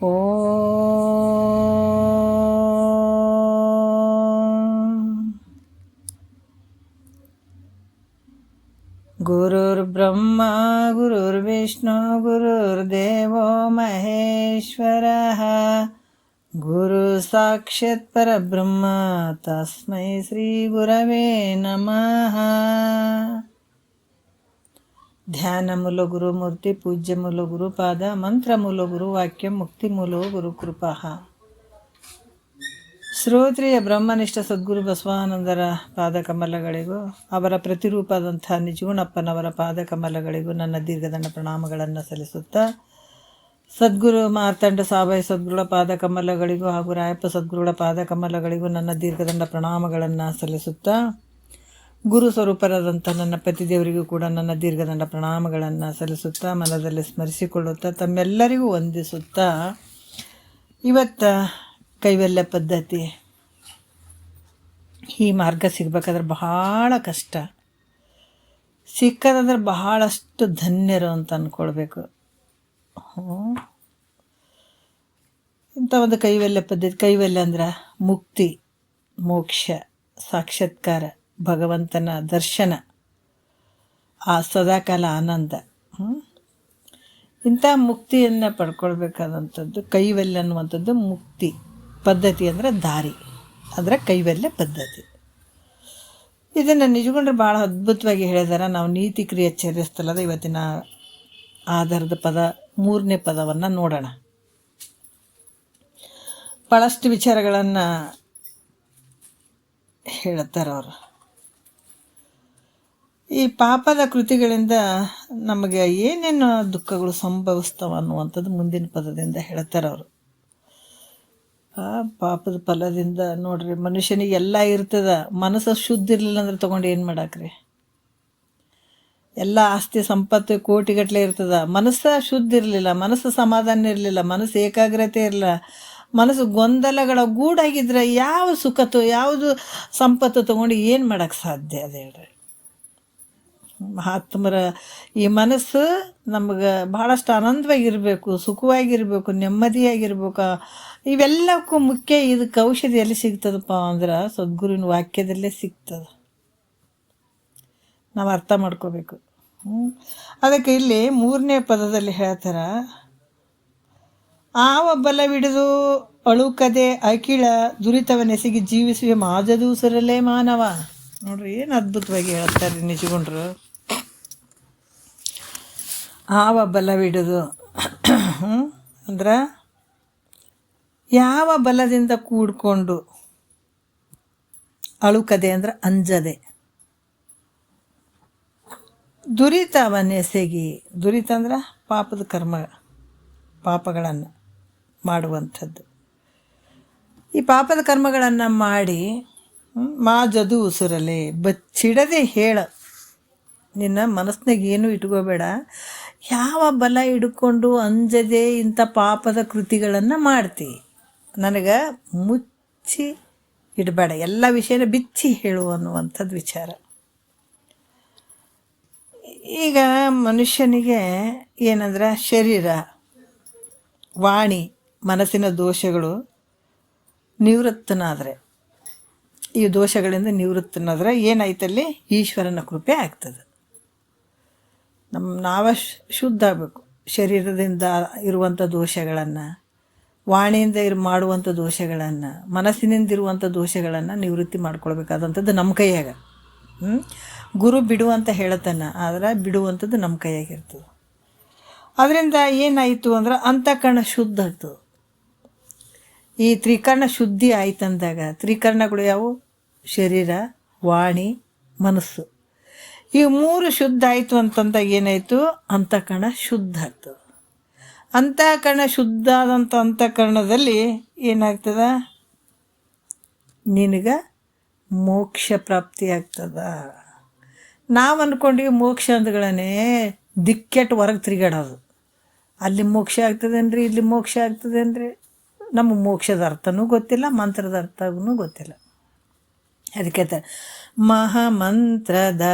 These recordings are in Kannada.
ಓಂ ಗುರುರ್ಬ್ರಹ್ಮ ಗುರುರ್ವಿಷ್ಣು ಗುರುರ್ದೇವೋ ಮಹೇಶ್ವರಃ ಗುರು ಸಾಕ್ಷಾತ್ ಪರಬ್ರಹ್ಮ ತಸ್ಮೈ ಶ್ರೀ ಗುರವೇ ನಮಃ. ಧ್ಯಾನ ಮೂಲ ಗುರುಮೂರ್ತಿ ಪೂಜ್ಯ ಮೂಲ ಗುರುಪಾದ ಮಂತ್ರ ಮೂಲ ಗುರು ವಾಕ್ಯ ಮುಕ್ತಿ ಮೂಲ ಗುರು ಕೃಪಾ. ಶ್ರೋತ್ರಿಯ ಬ್ರಹ್ಮನಿಷ್ಠ ಸದ್ಗುರು ಬಸವಾನಂದರ ಪಾದಕಮಲಗಳಿಗೂ ಅವರ ಪ್ರತಿರೂಪದಂಥ ನಿಜಗುಣಪ್ಪನವರ ಪಾದಕಮಲಗಳಿಗೂ ನನ್ನ ದೀರ್ಘದಂಡ ಪ್ರಣಾಮಗಳನ್ನು ಸಲ್ಲಿಸುತ್ತಾ, ಸದ್ಗುರು ಮಾರ್ತಾಂಡ ಸಾಬಾಯಿ ಸದ್ಗುರುಗಳ ಪಾದಕಮಲಗಳಿಗೂ ಹಾಗೂ ರಾಯಪ್ಪ ಸದ್ಗುರುಗಳ ಪಾದಕಮಲಗಳಿಗೂ ನನ್ನ ದೀರ್ಘದಂಡ ಪ್ರಣಾಮಗಳನ್ನು ಸಲ್ಲಿಸುತ್ತಾ, ಗುರು ಸ್ವರೂಪರಾದಂಥ ನನ್ನ ಪತಿದೇವರಿಗೂ ಕೂಡ ನನ್ನ ದೀರ್ಘದಂಡ ಪ್ರಣಾಮಗಳನ್ನು ಸಲ್ಲಿಸುತ್ತಾ, ಮನದಲ್ಲಿ ಸ್ಮರಿಸಿಕೊಳ್ಳುತ್ತಾ, ತಮ್ಮೆಲ್ಲರಿಗೂ ವಂದಿಸುತ್ತಾ, ಇವತ್ತು ಕೈವಲ್ಯ ಪದ್ಧತಿ ಈ ಮಾರ್ಗ ಸಿಗ್ಬೇಕಾದ್ರೆ ಬಹಳ ಕಷ್ಟ, ಸಿಕ್ಕದಂದ್ರೆ ಬಹಳಷ್ಟು ಧನ್ಯರು ಅಂತ ಅಂದ್ಕೊಳ್ಬೇಕು. ಇಂಥ ಒಂದು ಕೈವಲ್ಯ ಪದ್ಧತಿ, ಕೈವಲ್ಯ ಅಂದ್ರೆ ಮುಕ್ತಿ, ಮೋಕ್ಷ, ಸಾಕ್ಷಾತ್ಕಾರ, ಭಗವಂತನ ದರ್ಶನ, ಆ ಸದಾಕಾಲ ಆನಂದ. ಇಂಥ ಮುಕ್ತಿಯನ್ನು ಪಡ್ಕೊಳ್ಬೇಕಾದಂಥದ್ದು ಕೈವಲ್ಯ ಅನ್ನುವಂಥದ್ದು. ಮುಕ್ತಿ ಪದ್ಧತಿ ಅಂದರೆ ದಾರಿ, ಅಂದರೆ ಕೈವಲ್ಯ ಪದ್ಧತಿ. ಇದನ್ನು ನಿಜಗೊಂಡ್ರೆ ಭಾಳ ಅದ್ಭುತವಾಗಿ ಹೇಳಿದಾರೆ. ನಾವು ನೀತಿ ಕ್ರಿಯೆ ಚರ್ಯಸ್ಥಳದ ಇವತ್ತಿನ ಆಧಾರದ ಪದ 3ನೇ ಪದವನ್ನು ನೋಡೋಣ. ಭಾಳಷ್ಟು ವಿಚಾರಗಳನ್ನು ಹೇಳ್ತಾರೆ ಅವರು. ಈ ಪಾಪದ ಕೃತಿಗಳಿಂದ ನಮಗೆ ಏನೇನು ದುಃಖಗಳು ಸಂಭವಿಸ್ತವೆ ಅನ್ನುವಂಥದ್ದು ಮುಂದಿನ ಪದದಿಂದ ಹೇಳ್ತಾರೆ ಅವರು. ಪಾಪದ ಫಲದಿಂದ ನೋಡ್ರಿ, ಮನುಷ್ಯನಿಗೆ ಎಲ್ಲ ಇರ್ತದ, ಮನಸ್ಸು ಶುದ್ಧ ಇರಲಿಲ್ಲ ಅಂದ್ರೆ ತೊಗೊಂಡು ಏನು ಮಾಡಾಕ್ರಿ? ಎಲ್ಲ ಆಸ್ತಿ ಸಂಪತ್ತು ಕೋಟಿಗಟ್ಟಲೆ ಇರ್ತದ, ಮನಸ್ಸು ಶುದ್ಧ ಇರಲಿಲ್ಲ, ಮನಸ್ಸು ಸಮಾಧಾನ ಇರಲಿಲ್ಲ, ಮನಸ್ಸು ಏಕಾಗ್ರತೆ ಇರಲಿಲ್ಲ, ಮನಸ್ಸು ಗೊಂದಲಗಳ ಗೂಡಾಗಿದ್ರೆ ಯಾವ ಸುಖತ್ತು ಯಾವುದು ಸಂಪತ್ತು ತೊಗೊಂಡು ಏನು ಮಾಡೋಕ್ಕೆ ಸಾಧ್ಯ? ಅದು ಹೇಳ್ರಿ. ಮಹಾತ್ಮರ ಈ ಮನಸ್ಸು ನಮಗೆ ಭಾಳಷ್ಟು ಆನಂದವಾಗಿರಬೇಕು, ಸುಖವಾಗಿರಬೇಕು, ನೆಮ್ಮದಿಯಾಗಿರ್ಬೇಕು. ಇವೆಲ್ಲಕ್ಕೂ ಮುಖ್ಯ ಇದಕ್ಕೆ ಔಷಧಿ ಎಲ್ಲಿ ಸಿಗ್ತದಪ್ಪ ಅಂದ್ರೆ ಸದ್ಗುರುವಿನ ವಾಕ್ಯದಲ್ಲೇ ಸಿಗ್ತದೆ. ನಾವು ಅರ್ಥ ಮಾಡ್ಕೋಬೇಕು. ಅದಕ್ಕೆ ಇಲ್ಲಿ 3ನೇ ಪದದಲ್ಲಿ ಹೇಳ್ತಾರೆ, ಆವ ಬಲವಿಡಿದು ಅಳುಕದೆ ಅಕಿಳ ದುರಿತವನೆಸಗಿ ಜೀವಿಸುವೆ ಮಾಜದೂಸರಲ್ಲೇ ಮಾನವ. ನೋಡ್ರಿ ಏನು ಅದ್ಭುತವಾಗಿ ಹೇಳ್ತಾರೆ ನಿಜಗೊಂಡ್ರು. ಆವ ಬಲವಿಡುದು ಅಂದ್ರೆ ಯಾವ ಬಲದಿಂದ ಕೂಡ್ಕೊಂಡು, ಅಳುಕದೆ ಅಂದ್ರೆ ಅಂಜದೆ, ದುರಿತವನ್ನೆಸಗಿ, ದುರಿತ ಅಂದ್ರೆ ಪಾಪದ ಕರ್ಮ, ಪಾಪಗಳನ್ನು ಮಾಡುವಂಥದ್ದು. ಈ ಪಾಪದ ಕರ್ಮಗಳನ್ನು ಮಾಡಿ ಮಾಜದು ಉಸುರಲೆ ಬಚ್ಚಿಡದೆ ಹೇಳ, ನಿನ್ನ ಮನಸ್ಸಿನಾಗ ಏನೂ ಇಟ್ಕೋಬೇಡ, ಯಾವ ಬಲ ಹಿಡ್ಕೊಂಡು ಅಂಜದೆ ಇಂಥ ಪಾಪದ ಕೃತಿಗಳನ್ನು ಮಾಡ್ತಿ, ನನಗೆ ಮುಚ್ಚಿ ಇಡಬೇಡ, ಎಲ್ಲ ವಿಷಯನ ಬಿಚ್ಚಿ ಹೇಳು ಅನ್ನುವಂಥದ್ದು ವಿಚಾರ. ಈಗ ಮನುಷ್ಯನಿಗೆ ಏನಂದ್ರೆ ಶರೀರ, ವಾಣಿ, ಮನಸ್ಸಿನ ದೋಷಗಳು ನಿವೃತ್ತನಾದರೆ, ಈ ದೋಷಗಳಿಂದ ನಿವೃತ್ತನಾದರೆ ಏನಾಯ್ತಲ್ಲಿ ಈಶ್ವರನ ಕೃಪೆ ಆಗ್ತದೆ. ನಾವೇ ಶುದ್ಧ ಆಗಬೇಕು. ಶರೀರದಿಂದ ಇರುವಂಥ ದೋಷಗಳನ್ನು, ವಾಣಿಯಿಂದ ಮಾಡುವಂಥ ದೋಷಗಳನ್ನು, ಮನಸ್ಸಿನಿಂದ ಇರುವಂಥ ದೋಷಗಳನ್ನು ನಿವೃತ್ತಿ ಮಾಡ್ಕೊಳ್ಬೇಕಾದಂಥದ್ದು ನಮ್ಮ ಕೈಯಾಗ. ಗುರು ಬಿಡು ಅಂತ ಹೇಳತ್ತಾನ, ಆದರೆ ಬಿಡುವಂಥದ್ದು ನಮ್ಮ ಕೈಯಾಗಿರ್ತದೆ. ಅದರಿಂದ ಏನಾಯಿತು ಅಂದ್ರೆ ಅಂತಃಕರಣ ಶುದ್ಧ ಆಗ್ತದೆ. ಈ ತ್ರಿಕರಣ ಶುದ್ಧಿ ಆಯ್ತಂದಾಗ, ತ್ರಿಕರಣಗಳು ಯಾವುವು? ಶರೀರ, ವಾಣಿ, ಮನಸ್ಸು. ಈ 3 ಶುದ್ಧ ಆಯಿತು ಅಂತಂದಾಗ ಏನಾಯಿತು? ಅಂತಃಕರಣ ಶುದ್ಧ ಆಗ್ತದೆ. ಅಂತಃಕರಣ ಶುದ್ಧ ಆದಂಥ ಅಂತಃಕರಣದಲ್ಲಿ ಏನಾಗ್ತದ? ನಿನಗೆ ಮೋಕ್ಷ ಪ್ರಾಪ್ತಿ ಆಗ್ತದ. ನಾವು ಅಂದ್ಕೊಂಡೀವಿ ಮೋಕ್ಷ ಅಂದ್ಗಳೇ ದಿಕ್ಕೆಟ್ಟು ಹೊರಗೆ ತಿರುಗಾಡೋದು. ಅಲ್ಲಿ ಮೋಕ್ಷ ಆಗ್ತದೇನ್ರಿ, ಇಲ್ಲಿ ಮೋಕ್ಷ ಆಗ್ತದೇನ್ರಿ? ನಮ್ಮ ಮೋಕ್ಷದ ಅರ್ಥನೂ ಗೊತ್ತಿಲ್ಲ, ಮಂತ್ರದ ಅರ್ಥನೂ ಗೊತ್ತಿಲ್ಲ. ಅದಕ್ಕೆ ಮಹಾಮಂತ್ರದ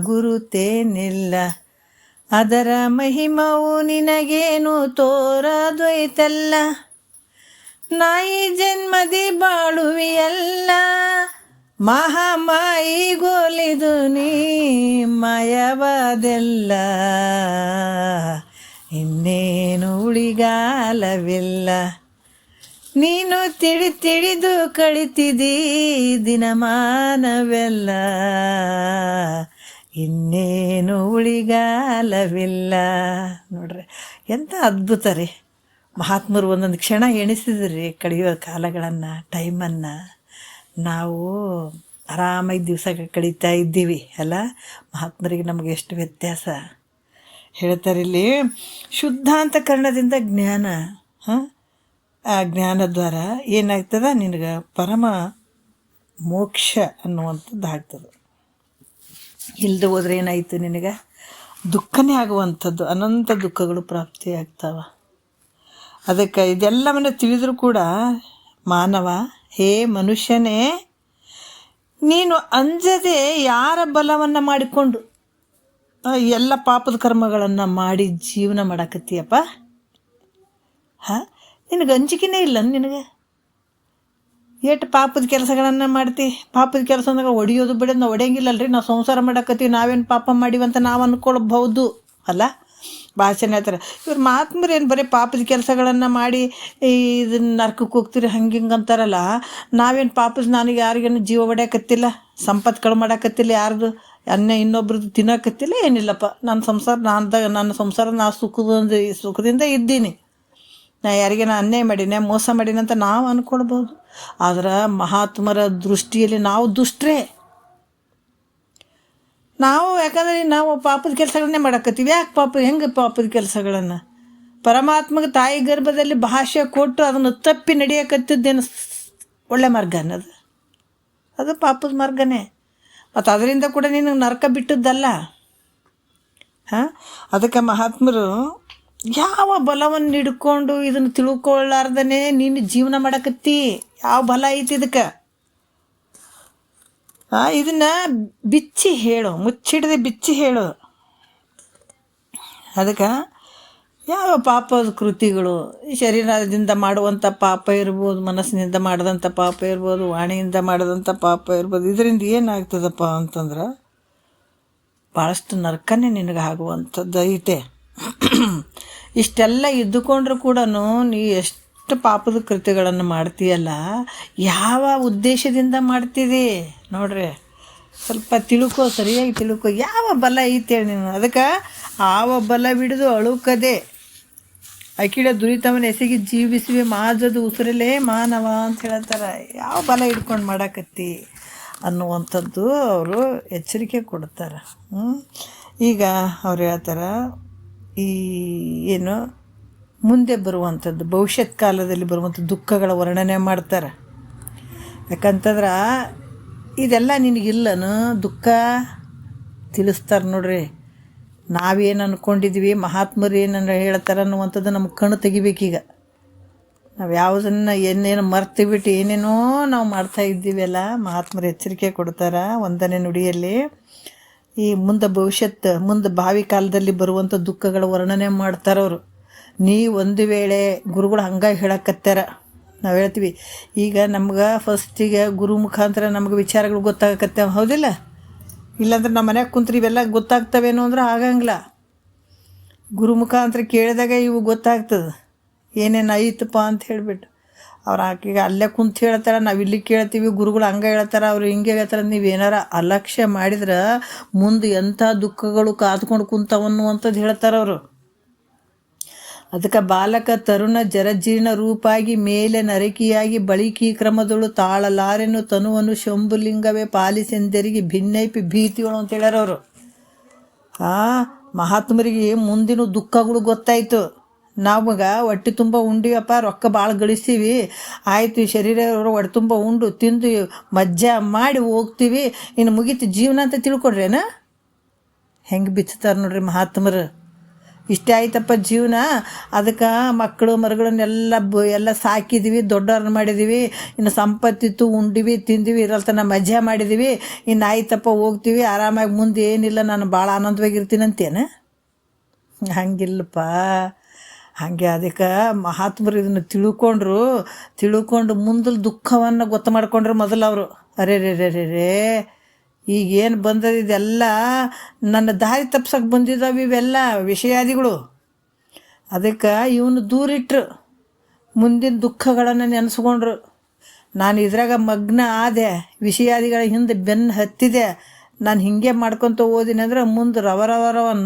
ಗುರುತೇನಿಲ್ಲ, ಅದರ ಮಹಿಮವು ನಿನಗೇನು ತೋರದೊಯ್ತಲ್ಲ, ನಾಯಿ ಜನ್ಮದಿ ಬಾಳುವಿಯಲ್ಲ, ಮಹಾಮಾಯಿಗೊಲಿದು ನೀ ಮಾಯವಾದೆಲ್ಲ, ಇನ್ನೇನು ಉಳಿಗಾಲವಿಲ್ಲ. ನೀನು ತಿಳಿದು ಕಳಿತಿದ್ದೀ ದಿನಮಾನವೆಲ್ಲ, ಇನ್ನೇನು ಉಳಿಗಾಲವಿಲ್ಲ. ನೋಡ್ರಿ ಎಂಥ ಅದ್ಭುತ ರೀ. ಮಹಾತ್ಮರು ಒಂದೊಂದು ಕ್ಷಣ ಎಣಿಸಿದ್ರಿ ಕಳೆಯುವ ಕಾಲಗಳನ್ನು, ಟೈಮನ್ನು. ನಾವು ಆರಾಮಾಗಿ ದಿವಸ ಕಳೀತಾ ಇದ್ದೀವಿ ಅಲ್ಲ. ಮಹಾತ್ಮರಿಗೆ ನಮಗೆ ಎಷ್ಟು ವ್ಯತ್ಯಾಸ. ಹೇಳ್ತಾರೆ ಇಲ್ಲಿ, ಶುದ್ಧಾಂತಕರಣದಿಂದ ಜ್ಞಾನ, ಆ ಜ್ಞಾನದ್ವಾರ ಏನಾಗ್ತದೆ, ನಿನಗೆ ಪರಮ ಮೋಕ್ಷ ಅನ್ನುವಂಥದ್ದು ಆಗ್ತದೆ. ಇಲ್ಲದೆ ಹೋದ್ರೆ ಏನಾಯಿತು, ನಿನಗೆ ದುಃಖನೇ ಆಗುವಂಥದ್ದು, ಅನಂತ ದುಃಖಗಳು ಪ್ರಾಪ್ತಿಯಾಗ್ತಾವೆ. ಅದಕ್ಕೆ ಇದೆಲ್ಲವನ್ನು ತಿಳಿದರೂ ಕೂಡ ಮಾನವ, ಹೇ ಮನುಷ್ಯನೇ, ನೀನು ಅಂಜದೆ ಯಾರ ಬಲವನ್ನು ಮಾಡಿಕೊಂಡು ಎಲ್ಲ ಪಾಪದ ಕರ್ಮಗಳನ್ನು ಮಾಡಿ ಜೀವನ ಮಾಡಾಕತ್ತೀಯಪ್ಪ. ನಿನಗೆ ಅಂಜಿಕೆನೇ ಇಲ್ಲ. ನಿನಗೆ ಎಷ್ಟು ಪಾಪದ ಕೆಲಸಗಳನ್ನು ಮಾಡ್ತಿ. ಪಾಪದ ಕೆಲಸ ಅಂದಾಗ ಹೊಡಿಯೋದು ಬಿಡೋದು, ನಾವು ಹೊಡೆಯಂಗಿಲ್ಲಲ್ರಿ. ನಾವು ಸಂಸಾರ ಮಾಡಾಕತ್ತೀವಿ, ನಾವೇನು ಪಾಪ ಮಾಡಿವಂತ ನಾವು ಅಂದ್ಕೊಳ್ಬಹುದು ಅಲ್ಲ. ಭಾಷಣ ಹೇಳ್ತಾರೆ ಇವ್ರು ಮಹಾತ್ಮರು, ಏನು ಬರೀ ಪಾಪದ ಕೆಲಸಗಳನ್ನು ಮಾಡಿ ಇದನ್ನ ನರ್ಕಕ್ಕೆ ಹೋಗ್ತೀರಿ ಹಂಗೆ ಹಿಂಗೆ ಅಂತಾರಲ್ಲ. ನಾವೇನು ಪಾಪದ, ನನಗೆ ಯಾರಿಗೇನು ಜೀವ ಹೊಡ್ಯಾಕತ್ತಿಲ್ಲ, ಸಂಪತ್ಗಳು ಮಾಡಾಕತ್ತಿಲ್ಲ, ಯಾರ್ದು ಅನ್ನ ಇನ್ನೊಬ್ರದ್ದು ತಿನ್ನೋಕತ್ತಿಲ್ಲ, ಏನಿಲ್ಲಪ್ಪ. ನನ್ನ ಸಂಸಾರ ನನ್ನ ಸಂಸಾರ ನಾ ಸುಖದಿಂದ ಇದ್ದೀನಿ. ನಾ ಯಾರಿಗೇನ ಅನ್ಯಾಯ ಮಾಡೀನಿ, ಮೋಸ ಮಾಡೀನಿ ಅಂತ ನಾವು ಅಂದ್ಕೊಳ್ಬೋದು. ಆದ್ರೆ ಮಹಾತ್ಮರ ದೃಷ್ಟಿಯಲ್ಲಿ ನಾವು ದುಷ್ಟರೇ. ನಾವು ಯಾಕಂದರೆ ನಾವು ಪಾಪದ ಕೆಲಸಗಳನ್ನೇ ಮಾಡಾಕತ್ತೀವಿ. ಯಾಕೆ ಹೆಂಗೆ ಪಾಪದ ಕೆಲಸಗಳನ್ನು? ಪರಮಾತ್ಮಗೆ ತಾಯಿ ಗರ್ಭದಲ್ಲಿ ಭಾಷೆ ಕೊಟ್ಟು ಅದನ್ನು ತಪ್ಪಿ ನಡೆಯಕತ್ತಿದ್ದೇನು ಒಳ್ಳೆ ಮಾರ್ಗ ಅನ್ನೋದು, ಅದು ಪಾಪದ ಮಾರ್ಗನೇ. ಮತ್ತು ಅದರಿಂದ ಕೂಡ ನಿನಗೆ ನರಕ ಬಿಟ್ಟದ್ದಲ್ಲ. ಅದಕ್ಕೆ ಮಹಾತ್ಮರು ಯಾವ ಬಲವನ್ನು ಹಿಡ್ಕೊಂಡು ಇದನ್ನು ತಿಳ್ಕೊಳ್ಳಾರ್ದೇ ನೀನು ಜೀವನ ಮಾಡಕತ್ತಿ. ಯಾವ ಬಲ ಐತಿ ಇದಕ್ಕೆ? ಇದನ್ನು ಬಿಚ್ಚಿ ಹೇಳು, ಮುಚ್ಚಿಡದೆ ಬಿಚ್ಚಿ ಹೇಳು. ಅದಕ್ಕೆ ಯಾವ ಪಾಪದ ಕೃತಿಗಳು, ಶರೀರದಿಂದ ಮಾಡುವಂಥ ಪಾಪ ಇರ್ಬೋದು, ಮನಸ್ಸಿನಿಂದ ಮಾಡಿದಂಥ ಪಾಪ ಇರ್ಬೋದು, ವಾಣಿಯಿಂದ ಮಾಡಿದಂಥ ಪಾಪ ಇರ್ಬೋದು, ಇದರಿಂದ ಏನಾಗ್ತದಪ್ಪ ಅಂತಂದ್ರೆ ಭಾಳಷ್ಟು ನರಕನೇ ನಿನಗೆ ಆಗುವಂಥದ್ದು ಐತೆ. ಇಷ್ಟೆಲ್ಲ ಇದ್ದುಕೊಂಡ್ರೂ ಕೂಡ ನೀ ಎಷ್ಟು ಪಾಪದ ಕೃತ್ಯಗಳನ್ನು ಮಾಡ್ತೀಯಲ್ಲ, ಯಾವ ಉದ್ದೇಶದಿಂದ ಮಾಡ್ತೀರಿ ನೋಡ್ರಿ. ಸ್ವಲ್ಪ ತಿಳ್ಕೊ, ಸರಿಯಾಗಿ ತಿಳ್ಕೊ. ಯಾವ ಬಲ ಐತೇಳಿ ನೀನು? ಅದಕ್ಕೆ ಆವ ಬಲ ಬಿಡಿದು ಅಳುಕದೆ ಅಕಿಡ ದುರಿತವನ್ನ ಎಸಗಿ ಜೀವಿಸುವೆ ಮಾಜದು ಉಸಿರಲೇ ಮಾನವ ಅಂತ ಹೇಳ್ತಾರೆ. ಯಾವ ಬಲ ಹಿಡ್ಕೊಂಡು ಮಾಡಾಕತ್ತಿ ಅನ್ನುವಂಥದ್ದು ಅವರು ಎಚ್ಚರಿಕೆ ಕೊಡ್ತಾರೆ. ಈಗ ಅವ್ರು ಹೇಳ್ತಾರೆ, ಈ ಏನು ಮುಂದೆ ಬರುವಂಥದ್ದು ಭವಿಷ್ಯತ್ ಕಾಲದಲ್ಲಿ ಬರುವಂಥ ದುಃಖಗಳ ವರ್ಣನೆ ಮಾಡ್ತಾರೆ. ಯಾಕಂತಂದ್ರೆ ಇದೆಲ್ಲ ನಿನಗಿಲ್ಲನು ದುಃಖ ತಿಳಿಸ್ತಾರೆ ನೋಡ್ರಿ. ನಾವೇನು ಅಂದ್ಕೊಂಡಿದ್ವಿ, ಮಹಾತ್ಮರು ಏನಂದ್ರೆ ಹೇಳ್ತಾರೆ ಅನ್ನುವಂಥದ್ದು ನಮ್ಗೆ ಕಣ್ಣು ತೆಗಿಬೇಕೀಗ. ನಾವು ಯಾವುದನ್ನು ಏನೇನು ಮರ್ತಿಬಿಟ್ಟು ಏನೇನೋ ನಾವು ಮಾಡ್ತಾ ಇದ್ದೀವಲ್ಲ. ಮಹಾತ್ಮರು ಎಚ್ಚರಿಕೆ ಕೊಡ್ತಾರೆ 1ನೇ ನುಡಿಯಲ್ಲಿ. ಈ ಮುಂದೆ ಭಾವಿ ಕಾಲದಲ್ಲಿ ಬರುವಂಥ ದುಃಖಗಳ ವರ್ಣನೆ ಮಾಡ್ತಾರವರು. ಒಂದು ವೇಳೆ ಗುರುಗಳು ಹಂಗಾಗಿ ಹೇಳಕತ್ತಾರ, ನಾವು ಹೇಳ್ತೀವಿ ಈಗ ನಮ್ಗೆ ಫಸ್ಟಿಗೆ ಗುರು ಮುಖಾಂತರ ನಮ್ಗೆ ವಿಚಾರಗಳು ಗೊತ್ತಾಗತ್ತೇವೆ, ಹೌದಿಲ್ಲ? ಇಲ್ಲಾಂದ್ರೆ ನಮ್ಮ ಮನ್ಯಾಗ ಕುಂತ್ರಿ ಇವೆಲ್ಲ ಗೊತ್ತಾಗ್ತವೇನೋ ಅಂದ್ರೆ ಆಗಂಗಿಲ್ಲ. ಗುರು ಮುಖಾಂತರ ಕೇಳಿದಾಗ ಇವು ಗೊತ್ತಾಗ್ತದೆ ಏನೇನು ಐತಪ್ಪ ಅಂತ ಹೇಳಿಬಿಟ್ಟು. ಅವ್ರು ಆಕೆಗೆ ಅಲ್ಲೇ ಕುಂತು ಹೇಳ್ತಾರೆ, ನಾವು ಇಲ್ಲಿ ಕೇಳ್ತೀವಿ, ಗುರುಗಳು ಹಂಗೆ ಹೇಳ್ತಾರೆ, ಅವ್ರು ಹಿಂಗೆ ಹೇಳ್ತಾರೆ. ನೀವು ಏನಾರ ಅಲಕ್ಷ್ಯ ಮಾಡಿದ್ರೆ ಮುಂದೆ ಎಂಥ ದುಃಖಗಳು ಕಾದ್ಕೊಂಡು ಕುಂತವನ್ನುವಂಥದ್ದು ಹೇಳ್ತಾರೆ ಅವರು. ಅದಕ್ಕೆ ಬಾಲಕ ತರುಣ ಜರಜೀರ್ಣ ರೂಪಾಗಿ ಮೇಲೆ ನರಕಿಯಾಗಿ ಬಳಿಕಿ ಕ್ರಮದಳು ತಾಳಲಾರೆನು ತನುವನ್ನು ಶಂಭುಲಿಂಗವೇ ಪಾಲಿಸೆಂದರಿಗೆ ಭಿನ್ನೈಪಿ ಭೀತಿಗಳು ಅಂತ ಹೇಳ್ಯಾರ ಅವರು. ಮಹಾತ್ಮರಿಗೆ ಮುಂದಿನ ದುಃಖಗಳು ಗೊತ್ತಾಯಿತು. ನಮಗೆ ಹೊಟ್ಟೆ ತುಂಬ ಉಂಡಿವಪ್ಪ, ರೊಕ್ಕ ಭಾಳ ಗಳಿಸ್ತೀವಿ, ಆಯಿತು ಈ ಶರೀರ ಹೊಟ್ಟೆ ತುಂಬ ಉಂಡು ತಿಂದು ಮಜ್ಜಾ ಮಾಡಿ ಹೋಗ್ತೀವಿ, ಇನ್ನು ಮುಗೀತು ಜೀವನ ಅಂತ ತಿಳ್ಕೊಡ್ರೇನ? ಹೆಂಗೆ ಬಿಚ್ಚುತ್ತಾರೆ ನೋಡ್ರಿ ಮಹಾತ್ಮರು. ಇಷ್ಟೇ ಆಯ್ತಪ್ಪ ಜೀವನ, ಅದಕ್ಕೆ ಮಕ್ಕಳು ಮರುಗಳನ್ನೆಲ್ಲ ಎಲ್ಲ ಸಾಕಿದ್ದೀವಿ, ದೊಡ್ಡವ್ರನ್ನ ಮಾಡಿದ್ದೀವಿ, ಇನ್ನು ಸಂಪತ್ತಿತ್ತು, ಉಂಡಿವಿ ತಿಂದಿವಿ, ಇರಲ್ತನ ಮಜಾ ಮಾಡಿದ್ದೀವಿ, ಇನ್ನು ಆಯ್ತಪ್ಪ ಹೋಗ್ತೀವಿ ಆರಾಮಾಗಿ, ಮುಂದೆ ಏನಿಲ್ಲ, ನಾನು ಭಾಳ ಆನಂದವಾಗಿರ್ತೀನಿ ಅಂತೇನೆ. ಹಂಗಿಲ್ಲಪ್ಪ. ಹಾಗೆ ಅದಕ್ಕೆ ಮಹಾತ್ಮರು ಇದನ್ನು ತಿಳ್ಕೊಂಡು ಮುಂದಲ್ ದುಃಖವನ್ನು ಗೊತ್ತು ಮಾಡ್ಕೊಂಡ್ರೆ ಮೊದಲು ಅವರು ಅರೆ ರೇ ರೇ ರೇ ರೇ ಈಗೇನು ಬಂದದ ಇದೆಲ್ಲ ನನ್ನ ದಾರಿ ತಪ್ಸಕ್ಕೆ ಬಂದಿದ್ದಾವೆ ಇವೆಲ್ಲ ವಿಷಯಾದಿಗಳು. ಅದಕ್ಕೆ ಇವನು ದೂರಿಟ್ರು, ಮುಂದಿನ ದುಃಖಗಳನ್ನು ನೆನೆಸ್ಕೊಂಡ್ರು. ನಾನು ಇದ್ರಾಗ ಮಗ್ನ ಆದೆ, ವಿಷಯಾದಿಗಳ ಹಿಂದೆ ಬೆನ್ನು ಹತ್ತಿದೆ, ನಾನು ಹಿಂಗೆ ಮಾಡ್ಕೊತ ಓದಿನಿ ಅಂದ್ರೆ ಮುಂದೆ ರವ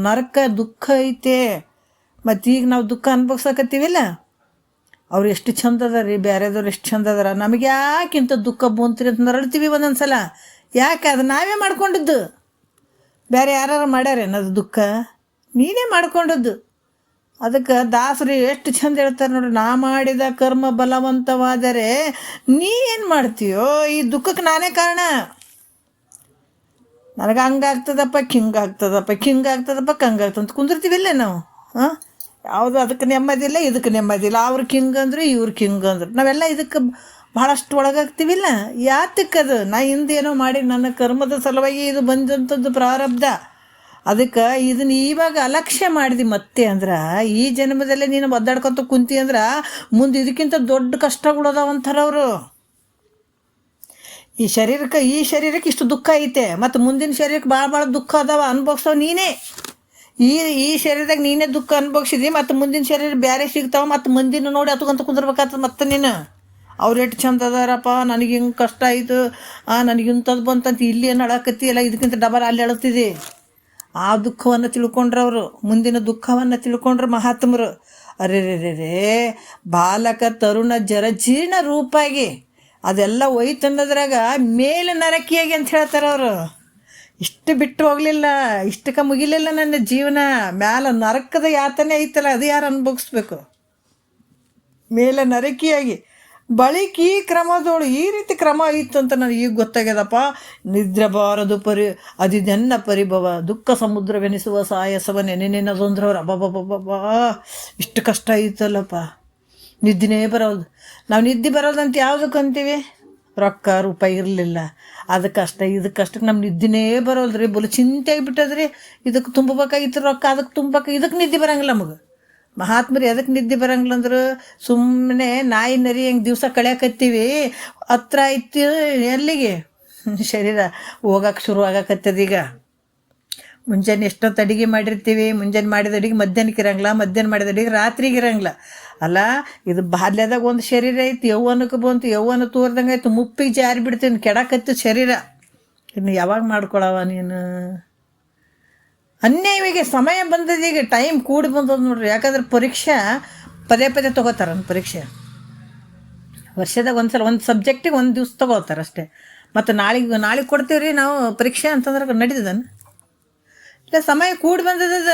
ನರಕ ದುಃಖ ಐತೆ. ಮತ್ತು ಈಗ ನಾವು ದುಃಖ ಅನ್ಭವಿಸಕತ್ತೀವಿಲ್ಲ, ಅವ್ರು ಎಷ್ಟು ಚಂದ ಅದ ರೀ, ಬೇರೆದವ್ರು ಎಷ್ಟು ಚಂದ ಅದಾರ, ನಮಗೆ ಯಾಕಿಂತ ದುಃಖ ಬಂತ್ರಿ ಅಂತ ನರಳ್ತೀವಿ ಒಂದೊಂದು ಸಲ. ಯಾಕೆ ಅದು ನಾವೇ ಮಾಡ್ಕೊಂಡಿದ್ದು, ಬೇರೆ ಯಾರು ಮಾಡ್ಯಾರ ಅದು ದುಃಖ, ನೀನೇ ಮಾಡ್ಕೊಂಡದ್ದು. ಅದಕ್ಕೆ ದಾಸರು ಎಷ್ಟು ಚಂದ ಹೇಳ್ತಾರೆ ನೋಡ್ರಿ, ನಾ ಮಾಡಿದ ಕರ್ಮ ಬಲವಂತವಾದರೆ ನೀ ಏನು ಮಾಡ್ತೀಯೋ, ಈ ದುಃಖಕ್ಕೆ ನಾನೇ ಕಾರಣ. ನನಗೆ ಹಂಗಾಗ್ತದಪ್ಪ ಹಿಂಗಾಗ್ತದಪ್ಪ ಕಂಗಾಗ್ತದಂತ ಕುಂದಿರ್ತೀವಿಲ್ಲ ನಾವು. ಯಾವುದು ಅದಕ್ಕೆ ನೆಮ್ಮದಿಲ್ಲ, ಇದಕ್ಕೆ ನೆಮ್ಮದಿಲ್ಲ, ಅವ್ರಿಗೆ ಹಿಂಗಂದ್ರು ಇವ್ರಿಗೆ ಹಿಂಗಂದ್ರು, ನಾವೆಲ್ಲ ಇದಕ್ಕೆ ಭಾಳಷ್ಟು ಒಳಗಾಗ್ತೀವಿಲ್ಲ. ಯಾತಕ್ಕದು ನಾ ಹಿಂದೇನೋ ಮಾಡಿ ನನ್ನ ಕರ್ಮದ ಸಲುವಾಗಿ ಇದು ಬಂದಂಥದ್ದು ಪ್ರಾರಬ್ಧ. ಅದಕ್ಕೆ ಇದನ್ನು ಇವಾಗ ಅಲಕ್ಷ್ಯ ಮಾಡಿದಿ ಮತ್ತೆ ಅಂದ್ರೆ ಈ ಜನ್ಮದಲ್ಲೇ ನೀನು ಒದ್ದಾಡ್ಕೊತ ಕುಂತಿ ಅಂದ್ರೆ ಮುಂದೆ ಇದಕ್ಕಿಂತ ದೊಡ್ಡ ಕಷ್ಟಗಳದಾವಂತಾರೆ ಅವರು. ಈ ಶರೀರಕ್ಕೆ ಇಷ್ಟು ದುಃಖ ಐತೆ, ಮತ್ತು ಮುಂದಿನ ಶರೀರಕ್ಕೆ ಭಾಳ ದುಃಖ ಅದಾವ, ಅನುಭವಿಸೋ ನೀನೇ. ಈ ಶರೀರದಾಗ ನೀನೇ ದುಃಖ ಅನುಭವಿಸಿದಿ, ಮತ್ತು ಮುಂದಿನ ಶರೀರ ಬೇರೆ ಸಿಗ್ತಾವ, ಮತ್ತು ಮುಂದಿನ ನೋಡಿ ಹತ್ಕೊಂತ ಕುಂದಿರ್ಬೇಕಾಗ್ತದೆ. ಮತ್ತೆ ನೀನು ಅವ್ರು ಎಷ್ಟು ಚಂದ ಅದಾರಪ್ಪ, ನನಗೆ ಹಿಂಗೆ ಕಷ್ಟ ಆಯಿತು, ನನಗಿಂಥದ್ದು ಬಂತಂತ ಇಲ್ಲಿ ಏನು ಅಳಕತ್ತಿ ಅಲ್ಲ, ಇದಕ್ಕಿಂತ ಡಬಲ್ ಅಲ್ಲಿ ಅಳತ್ತಿದೆ. ಆ ದುಃಖವನ್ನು ತಿಳ್ಕೊಂಡ್ರೆ ಅವರು, ಮುಂದಿನ ದುಃಖವನ್ನು ತಿಳ್ಕೊಂಡ್ರೆ ಮಹಾತ್ಮರು. ಅರೆ ರೇ ರೇ ರೇ ಬಾಲಕ ತರುಣ ಜೀರ್ಣ ರೂಪಾಗಿ ಅದೆಲ್ಲ ಒಯ್ತನ್ನೋದ್ರಾಗ ಮೇಲೆ ನರಕಿಯಾಗಿ ಅಂತ ಹೇಳ್ತಾರೆ ಅವರು. ಇಷ್ಟು ಬಿಟ್ಟು ಹೋಗಲಿಲ್ಲ, ಇಷ್ಟಕ್ಕೆ ಮುಗಿಲಿಲ್ಲ ನನ್ನ ಜೀವನ, ಮ್ಯಾಲ ನರಕದ ಯಾತನೆ ಐತಲ್ಲ ಅದು ಯಾರು ಅನುಭವಿಸ್ಬೇಕು. ಮೇಲೆ ನರಕಿಯಾಗಿ ಬಳಿಕ ಈ ಕ್ರಮದೋಳು ಈ ರೀತಿ ಕ್ರಮ ಇತ್ತು ಅಂತ ನನಗೆ ಈಗ ಗೊತ್ತಾಗ್ಯದಪ್ಪ. ನಿದ್ರೆ ಬಾರದು ಅದಿದೆನ್ನ ಪರಿಭವ, ದುಃಖ ಸಮುದ್ರವೆನಿಸುವ ಸಾಯಸವ ನೆನೆನೆನದೊಂದ್ರವ್ರು. ಅಬ್ಬಬ್ಬಬ್ಬಬ್ಬಾ ಇಷ್ಟು ಕಷ್ಟ ಐತಲ್ಲಪ್ಪ, ನಿದ್ದೆನೇ ಬರೋದು. ನಾವು ನಿದ್ದೆ ಬರೋದಂತ ಯಾವುದಕ್ಕೆ ಅಂತೀವಿ, ರೊಕ್ಕ ರೂಪಾಯಿ ಇರಲಿಲ್ಲ ಅದಕ್ಕಷ್ಟೇ ಇದಕ್ಕಷ್ಟಕ್ಕೆ ನಮ್ಮ ನಿದ್ದೆನೇ ಬರೋಲ್ರಿ, ಬಲು ಚಿಂತೆ ಆಗಿಬಿಟ್ಟದ್ರಿ. ಇದಕ್ಕೆ ತುಂಬಬೇಕಾಗಿತ್ತು ರೊಕ್ಕ, ಅದಕ್ಕೆ ತುಂಬಕ್ಕೆ ಇದಕ್ಕೆ ನಿದ್ದೆ ಬರೋಂಗಿಲ್ಲ ನಮಗೆ. ಮಹಾತ್ಮರು ಎದಕ್ಕೆ ನಿದ್ದೆ ಬರಂಗಿಲ್ಲ ಅಂದ್ರೆ ಸುಮ್ಮನೆ ನಾಯಿ ನರಿ ಹೆಂಗೆ ದಿವಸ ಕಳೆಯಕತ್ತೀವಿ, ಹತ್ರ ಐತಿ ಎಲ್ಲಿಗೆ ಶರೀರ ಹೋಗಕ್ಕೆ ಶುರು ಆಗಕತ್ತದ. ಈಗ ಮುಂಜಾನೆ ಎಷ್ಟೊತ್ತು ಅಡುಗೆ ಮಾಡಿರ್ತೀವಿ, ಮುಂಜಾನೆ ಮಾಡಿದ ಅಡುಗೆ ಮಧ್ಯಾಹ್ನಕ್ಕೆ ಇರಂಗಿಲ್ಲ, ಮಧ್ಯಾಹ್ನ ಮಾಡಿದ ಅಡುಗೆ ರಾತ್ರಿಗೆ ಇರಂಗಿಲ್ಲ ಅಲ್ಲ. ಇದು ಬಾಲ್ಯದಾಗ ಒಂದು ಶರೀರ ಐತಿ, ಯೌವನಕ್ಕೆ ಬಂತು, ಯೌವನ ತೋರ್ದಂಗೆ ಆಯ್ತು, ಮುಪ್ಪಿಗೆ ಜಾರಿ ಬಿಡ್ತೀನಿ, ಕೆಡಕತ್ತು ಶರೀರ. ಇನ್ನು ಯಾವಾಗ ಮಾಡ್ಕೊಳವ ನೀನು? ಅನ್ಯಾಯವಾಗಿ ಸಮಯ ಬಂದದ, ಈಗ ಟೈಮ್ ಕೂಡಿ ಬಂದದ ನೋಡ್ರಿ. ಯಾಕಂದ್ರೆ ಪರೀಕ್ಷೆ ಪದೇ ತೊಗೋತಾರೆ. ಒಂದು ಪರೀಕ್ಷೆ ವರ್ಷದಾಗ ಒಂದು ಸಲ ಒಂದು ಸಬ್ಜೆಕ್ಟಿಗೆ ಒಂದು ದಿವ್ಸ ತೊಗೋತಾರೆ ಅಷ್ಟೇ. ಮತ್ತು ನಾಳೆಗೆ ಕೊಡ್ತೀವಿ ರೀ ನಾವು ಪರೀಕ್ಷೆ ಅಂತಂದ್ರೆ ನಡೀತದನ್ನು ಇಲ್ಲ, ಸಮಯ ಕೂಡಿ ಬಂದದ.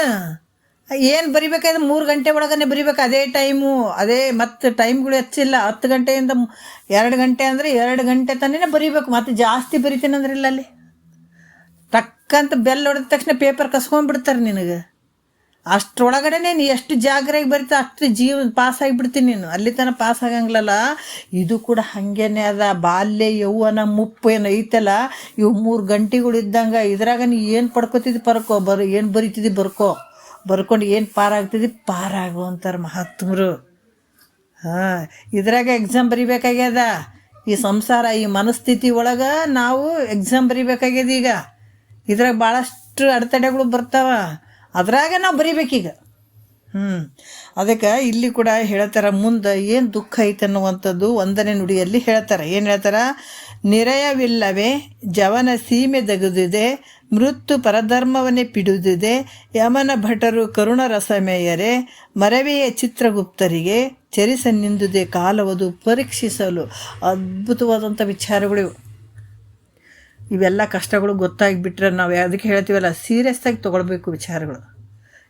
ಏನು ಬರಿಬೇಕಾದ್ರೆ 3 ಗಂಟೆ ಒಳಗನೆ ಬರಿಬೇಕು, ಅದೇ ಟೈಮು, ಅದೇ ಮತ್ತು ಟೈಮ್ಗಳು ಹೆಚ್ಚಿಲ್ಲ. 10 ಗಂಟೆಯಿಂದ 2 ಗಂಟೆ ಅಂದರೆ 2 ಗಂಟೆ ತನಕ ಬರಿಬೇಕು. ಮತ್ತು ಜಾಸ್ತಿ ಬರಿತೀನಿ ಅಂದ್ರೆ ಇಲ್ಲ, ಅಲ್ಲಿ ಟಕ್ಕಂತ ಬೆಲ್ ಹೊಡೆದ ತಕ್ಷಣ ಪೇಪರ್ ಕಸ್ಕೊಂಡ್ಬಿಡ್ತಾರೆ ನಿನಗೆ. ಅಷ್ಟರೊಳಗಡೆ ನೀನು ಎಷ್ಟು ಜಾಗ್ರಾಗಿ ಬರಿತಾ ಅಷ್ಟು ಪಾಸ್ ಆಗಿಬಿಡ್ತೀನಿ ನೀನು. ಅಲ್ಲಿ ತನಕ ಪಾಸ್ ಆಗಂಗಿಲ್ಲಲ್ಲ. ಇದು ಕೂಡ ಹಾಗೇನೆ ಅದ. ಬಾಲ್ಯ ಯೌವನ ಮುಪ್ಪು ಏನು ಐತಲ್ಲ, ಇವು 3 ಗಂಟೆಗಳು ಇದ್ದಂಗೆ. ಇದ್ರಾಗ ನೀ ಏನು ಪಡ್ಕೋತಿದ್ದಿ ಏನು ಬರಿತಿದ್ದಿ ಬರ್ಕೊಂಡು ಏನು ಪಾರಾಗ್ತಿದ್ದಿ ಪಾರಾಗು ಅಂತಾರೆ ಮಹಾತ್ಮರು. ಇದ್ರಾಗ ಎಕ್ಸಾಮ್ ಬರಿಬೇಕಾಗ್ಯದ. ಈ ಸಂಸಾರ ಈ ಮನಸ್ಥಿತಿ ಒಳಗೆ ನಾವು ಎಕ್ಸಾಮ್ ಬರಿಬೇಕಾಗ್ಯದ. ಈಗ ಇದ್ರಾಗ ಭಾಳಷ್ಟು ಅಡೆತಡೆಗಳು ಬರ್ತಾವ, ಅದ್ರಾಗ ನಾವು ಬರಿಬೇಕೀಗ. ಅದಕ್ಕೆ ಇಲ್ಲಿ ಕೂಡ ಹೇಳ್ತಾರೆ, ಮುಂದೆ ಏನು ದುಃಖ ಐತೆ ಅನ್ನುವಂಥದ್ದು 1ನೇ ನುಡಿಯಲ್ಲಿ ಹೇಳ್ತಾರೆ. ಏನು ಹೇಳ್ತಾರೆ? ನಿರಯವಿಲ್ಲವೇ ಜವನ ಸೀಮೆ ದಗುದಿದೆ, ಮೃತ್ಯು ಪರಧರ್ಮವನ್ನೇ ಪಿಡುದಿದೆ, ಯಮನ ಭಟರು ಕರುಣ ರಸಮೇಯರೆ, ಮರವೆಯ ಚಿತ್ರಗುಪ್ತರಿಗೆ ಚರಿಸ ನಿಂದುದೆ ಕಾಲವದು ಪರೀಕ್ಷಿಸಲು. ಅದ್ಭುತವಾದಂಥ ವಿಚಾರಗಳು ಇವೆಲ್ಲ. ಕಷ್ಟಗಳು ಗೊತ್ತಾಗಿಬಿಟ್ರೆ ನಾವು ಅದಕ್ಕೆ ಹೇಳ್ತೀವಲ್ಲ, ಸೀರಿಯಸ್ಸಾಗಿ ತೊಗೊಳ್ಬೇಕು ವಿಚಾರಗಳು.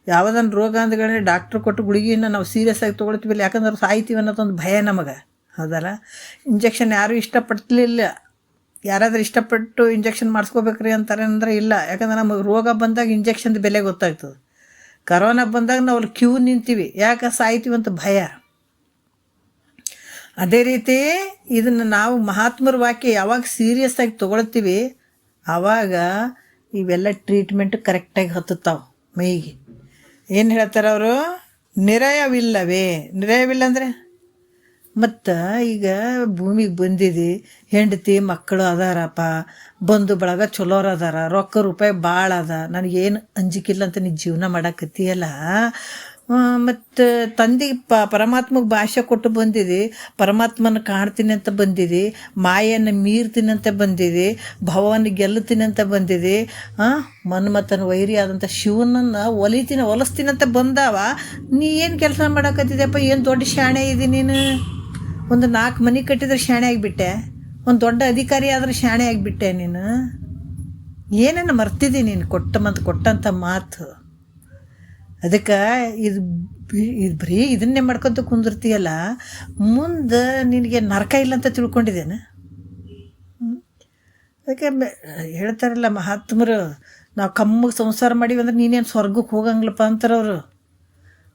ಯಾವುದನ್ನು ರೋಗ ಅಂದ್ಗಳೇ ಡಾಕ್ಟ್ರು ಕೊಟ್ಟು ಗುಳಿಗೆಯನ್ನು ನಾವು ಸೀರಿಯಸ್ಸಾಗಿ ತೊಗೊಳ್ತೀವಿಲ್ಲ, ಯಾಕಂದ್ರೆ ಸಾಯ್ತೀವಿ ಅನ್ನೋದೊಂದು ಭಯ ನಮಗೆ, ಹೌದಲ್ಲ. ಇಂಜೆಕ್ಷನ್ ಯಾರೂ ಇಷ್ಟಪಡ್ತಿಲಿಲ್ಲ. ಯಾರಾದರೂ ಇಷ್ಟಪಟ್ಟು ಇಂಜೆಕ್ಷನ್ ಮಾಡಿಸ್ಕೋಬೇಕ್ರಿ ಅಂತಾರೆ ಅಂದರೆ ಇಲ್ಲ, ಯಾಕಂದ್ರೆ ನಮಗೆ ರೋಗ ಬಂದಾಗ ಇಂಜೆಕ್ಷನ್ದು ಬೆಲೆ ಗೊತ್ತಾಗ್ತದೆ. ಕರೋನಾ ಬಂದಾಗ ನಾವು ಅಲ್ಲಿ ಕ್ಯೂ ನಿಂತೀವಿ, ಯಾಕೆ ಸಾಯ್ತೀವಿ ಅಂತ ಭಯ. ಅದೇ ರೀತಿ ಇದನ್ನು ನಾವು ಮಹಾತ್ಮರ ವಾಕ್ಯ ಯಾವಾಗ ಸೀರಿಯಸ್ಸಾಗಿ ತೊಗೊಳ್ತೀವಿ ಆವಾಗ ಇವೆಲ್ಲ ಟ್ರೀಟ್ಮೆಂಟ್ ಕರೆಕ್ಟಾಗಿ ಹತ್ತುತ್ತಾವೆ ಮೈಗೆ. ಏನು ಹೇಳ್ತಾರೆ ಅವರು? ನಿರಯವಿಲ್ಲವೇ? ನಿರಯವಿಲ್ಲ ಅಂದರೆ ಮತ್ತು ಈಗ ಭೂಮಿಗೆ ಬಂದಿದ್ದು ಹೆಂಡತಿ ಮಕ್ಕಳು ಅದಾರಪ್ಪ, ಬಂಧು ಬಳಗ ಚಲೋರು ಅದಾರ, ರೊಕ್ಕ ರೂಪಾಯಿ ಭಾಳ ಅದ, ನನಗೇನು ಅಂಜಿಕಿಲ್ಲ ಅಂತ ನೀ ಜೀವನ ಮಾಡಾಕತ್ತೀಯಲ್ಲ. ಮತ್ತು ತಂದೆಗೆ ಪರಮಾತ್ಮಗೆ ಭಾಷೆ ಕೊಟ್ಟು ಬಂದಿದೆ, ಪರಮಾತ್ಮನ ಕಾಣ್ತೀನಿ ಅಂತ ಬಂದಿದೆ, ಮಾಯನ್ನು ಮೀರ್ತೀನಿ ಅಂತ ಬಂದಿದೆ, ಭವವನ್ನು ಗೆಲ್ಲುತ್ತೀನಿ ಅಂತ ಬಂದಿದೆ, ಮನ್ಮಥನ ವೈರಿ ಆದಂಥ ಶಿವನನ್ನು ಹೊಲಿಸ್ತೀನಿ ಅಂತ ಬಂದಾವ. ನೀ ಏನು ಕೆಲಸ ಮಾಡಾಕತ್ತಿದ್ದೆಪ್ಪ? ಏನು ದೊಡ್ಡ ಶಾಣೆ ಇದೆ ನೀನು. ಒಂದು 4 ಮನೆ ಕಟ್ಟಿದ್ರೆ ಶಾಣೆ ಆಗಿಬಿಟ್ಟೆ, ಒಂದು ದೊಡ್ಡ ಅಧಿಕಾರಿ ಆದ್ರೆ ಶಾಣೆ ಆಗಿಬಿಟ್ಟೆ ನೀನು. ಏನನ್ನು ಮರ್ತಿದ್ದಿ ನೀನು ಕೊಟ್ಟಂಥ ಮಾತು. ಅದಕ್ಕೆ ಇದು ಬರೀ ಇದನ್ನೇ ಮಾಡ್ಕೊತ ಕುಂದಿರ್ತೀಯಲ್ಲ, ಮುಂದೆ ನಿನಗೆ ನರಕ ಇಲ್ಲ ಅಂತ ತಿಳ್ಕೊಂಡಿದ್ದೇನೆ. ಅದಕ್ಕೆ ಹೇಳ್ತಾರಲ್ಲ ಮಹಾತ್ಮರು, ನಾವು ಕಮ್ಮಗೆ ಸಂಸಾರ ಮಾಡೀವಿ ಅಂದ್ರೆ ನೀನೇನು ಸ್ವರ್ಗಕ್ಕೆ ಹೋಗಂಗಿಲ್ಲಪ್ಪ ಅಂತಾರವರು.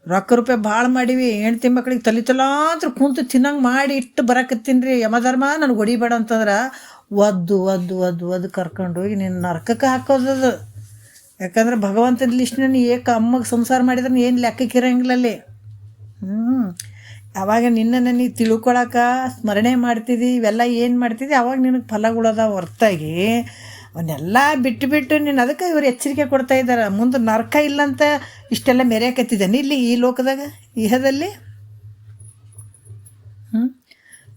ರೊಕ್ಕ ರೂಪಾಯಿ ಭಾಳ ಮಾಡೀವಿ, ಹೆಣ್ತಿ ಮಕ್ಳಿಗೆ ತಲಿತಲಾಂತ್ರ ಕುಂತು ತಿನ್ನಂಗೆ ಮಾಡಿ ಇಟ್ಟು ಬರಕತ್ತೀನಿ ರೀ, ಯಮಧರ್ಮ ನನಗೆ ಹೊಡಿಬೇಡ ಅಂತಂದ್ರೆ ಒದ್ದು ಕರ್ಕೊಂಡು ಹೋಗಿ ನಿನ್ನ ನರಕಕ್ಕೆ ಹಾಕೋದದು. ಯಾಕಂದ್ರೆ ಭಗವಂತನ ಲಿಸ್ಟ್ನ ಅಮ್ಮಗೆ ಸಂಸಾರ ಮಾಡಿದ್ರೆ ಏನು ಲೆಕ್ಕಕ್ಕೆ ಇರೋಂಗಿಲ್ಲಲ್ಲಿ. ಆವಾಗ ನಿನ್ನನ್ನು ನೀ ತಿಳ್ಕೊಳಕ್ಕೆ ಸ್ಮರಣೆ ಮಾಡ್ತಿದ್ದಿ, ಇವೆಲ್ಲ ಏನು ಮಾಡ್ತಿದ್ದಿ, ಅವಾಗ ನಿನಗೆ ಫಲಗಳದ ಹೊರತಾಗಿ ಅವನ್ನೆಲ್ಲ ಬಿಟ್ಟು ನೀನು. ಅದಕ್ಕೆ ಇವರು ಎಚ್ಚರಿಕೆ ಕೊಡ್ತಾ ಇದ್ದಾರೆ, ಮುಂದೆ ನರಕ ಇಲ್ಲಂತ ಇಷ್ಟೆಲ್ಲ ಮೆರೆಯಕತ್ತಿದ್ದಾನೆ ಇಲ್ಲಿ ಈ ಲೋಕದಾಗ, ಇಹದಲ್ಲಿ.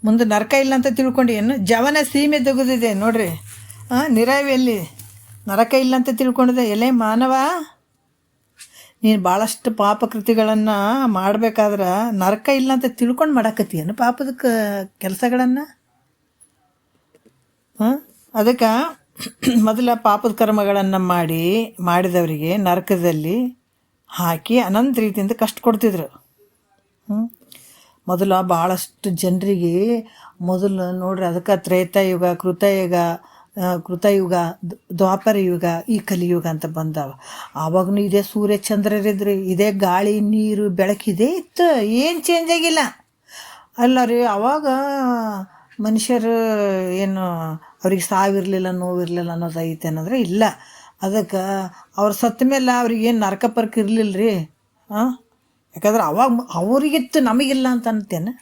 ಮುಂದೆ ನರಕ ಇಲ್ಲ ಅಂತ ತಿಳ್ಕೊಂಡು ಏನು ಜವನ ಸೀಮೆ ತೆಗೆದಿದೆ ನೋಡ್ರಿ. ನಿರಾವಿಯಲ್ಲಿ ನರಕ ಇಲ್ಲ ಅಂತ ತಿಳ್ಕೊಂಡಿದೆ. ಎಲೆ ಮಾನವ, ನೀನು ಭಾಳಷ್ಟು ಪಾಪಕೃತಿಗಳನ್ನು ಮಾಡಬೇಕಾದ್ರೆ ನರಕ ಇಲ್ಲ ಅಂತ ತಿಳ್ಕೊಂಡು ಮಾಡಾಕತ್ತೀಯನು ಪಾಪದ ಕೆಲಸಗಳನ್ನು. ಅದಕ್ಕೆ ಮೊದಲ ಪಾಪದ ಕರ್ಮಗಳನ್ನು ಮಾಡಿದವರಿಗೆ ನರಕದಲ್ಲಿ ಹಾಕಿ ಅನಂತ ರೀತಿಯಿಂದ ಕಷ್ಟ ಕೊಡ್ತಿದ್ರು. ಮೊದಲು ಭಾಳಷ್ಟು ಜನರಿಗೆ ಮೊದಲು ನೋಡ್ರಿ, ಅದಕ್ಕೆ ತ್ರೇತಾಯುಗ, ಕೃತಯುಗ, ದ್ವಾಪರ ಯುಗ, ಈ ಕಲಿಯುಗ ಅಂತ ಬಂದಾವ. ಆವಾಗೂ ಇದೇ ಸೂರ್ಯ ಚಂದ್ರರಿದ್ರಿ, ಇದೇ ಗಾಳಿ ನೀರು ಬೆಳಕಿದೇ ಇತ್ತು, ಏನು ಚೇಂಜ್ ಆಗಿಲ್ಲ ಅಲ್ಲ ರೀ. ಆವಾಗ ಮನುಷ್ಯರು ಏನು ಅವ್ರಿಗೆ ಸಾವಿರಲಿಲ್ಲ, ನೋವಿರಲಿಲ್ಲ ಅನ್ನೋದು ಐತೆ ಅನ್ನೋದ್ರೆ ಇಲ್ಲ. ಅದಕ್ಕೆ ಅವ್ರು ಸತ್ತ ಮೇಲೆ ಅವ್ರಿಗೇನು ನರಕ ಪರ್ಕ ಇರಲಿಲ್ಲ ರೀ. ಯಾಕಂದ್ರೆ ಅವಾಗ ಅವರಿಗಿತ್ತು, ನಮಗಿಲ್ಲ ಅಂತ ಅಂತೇನೆ.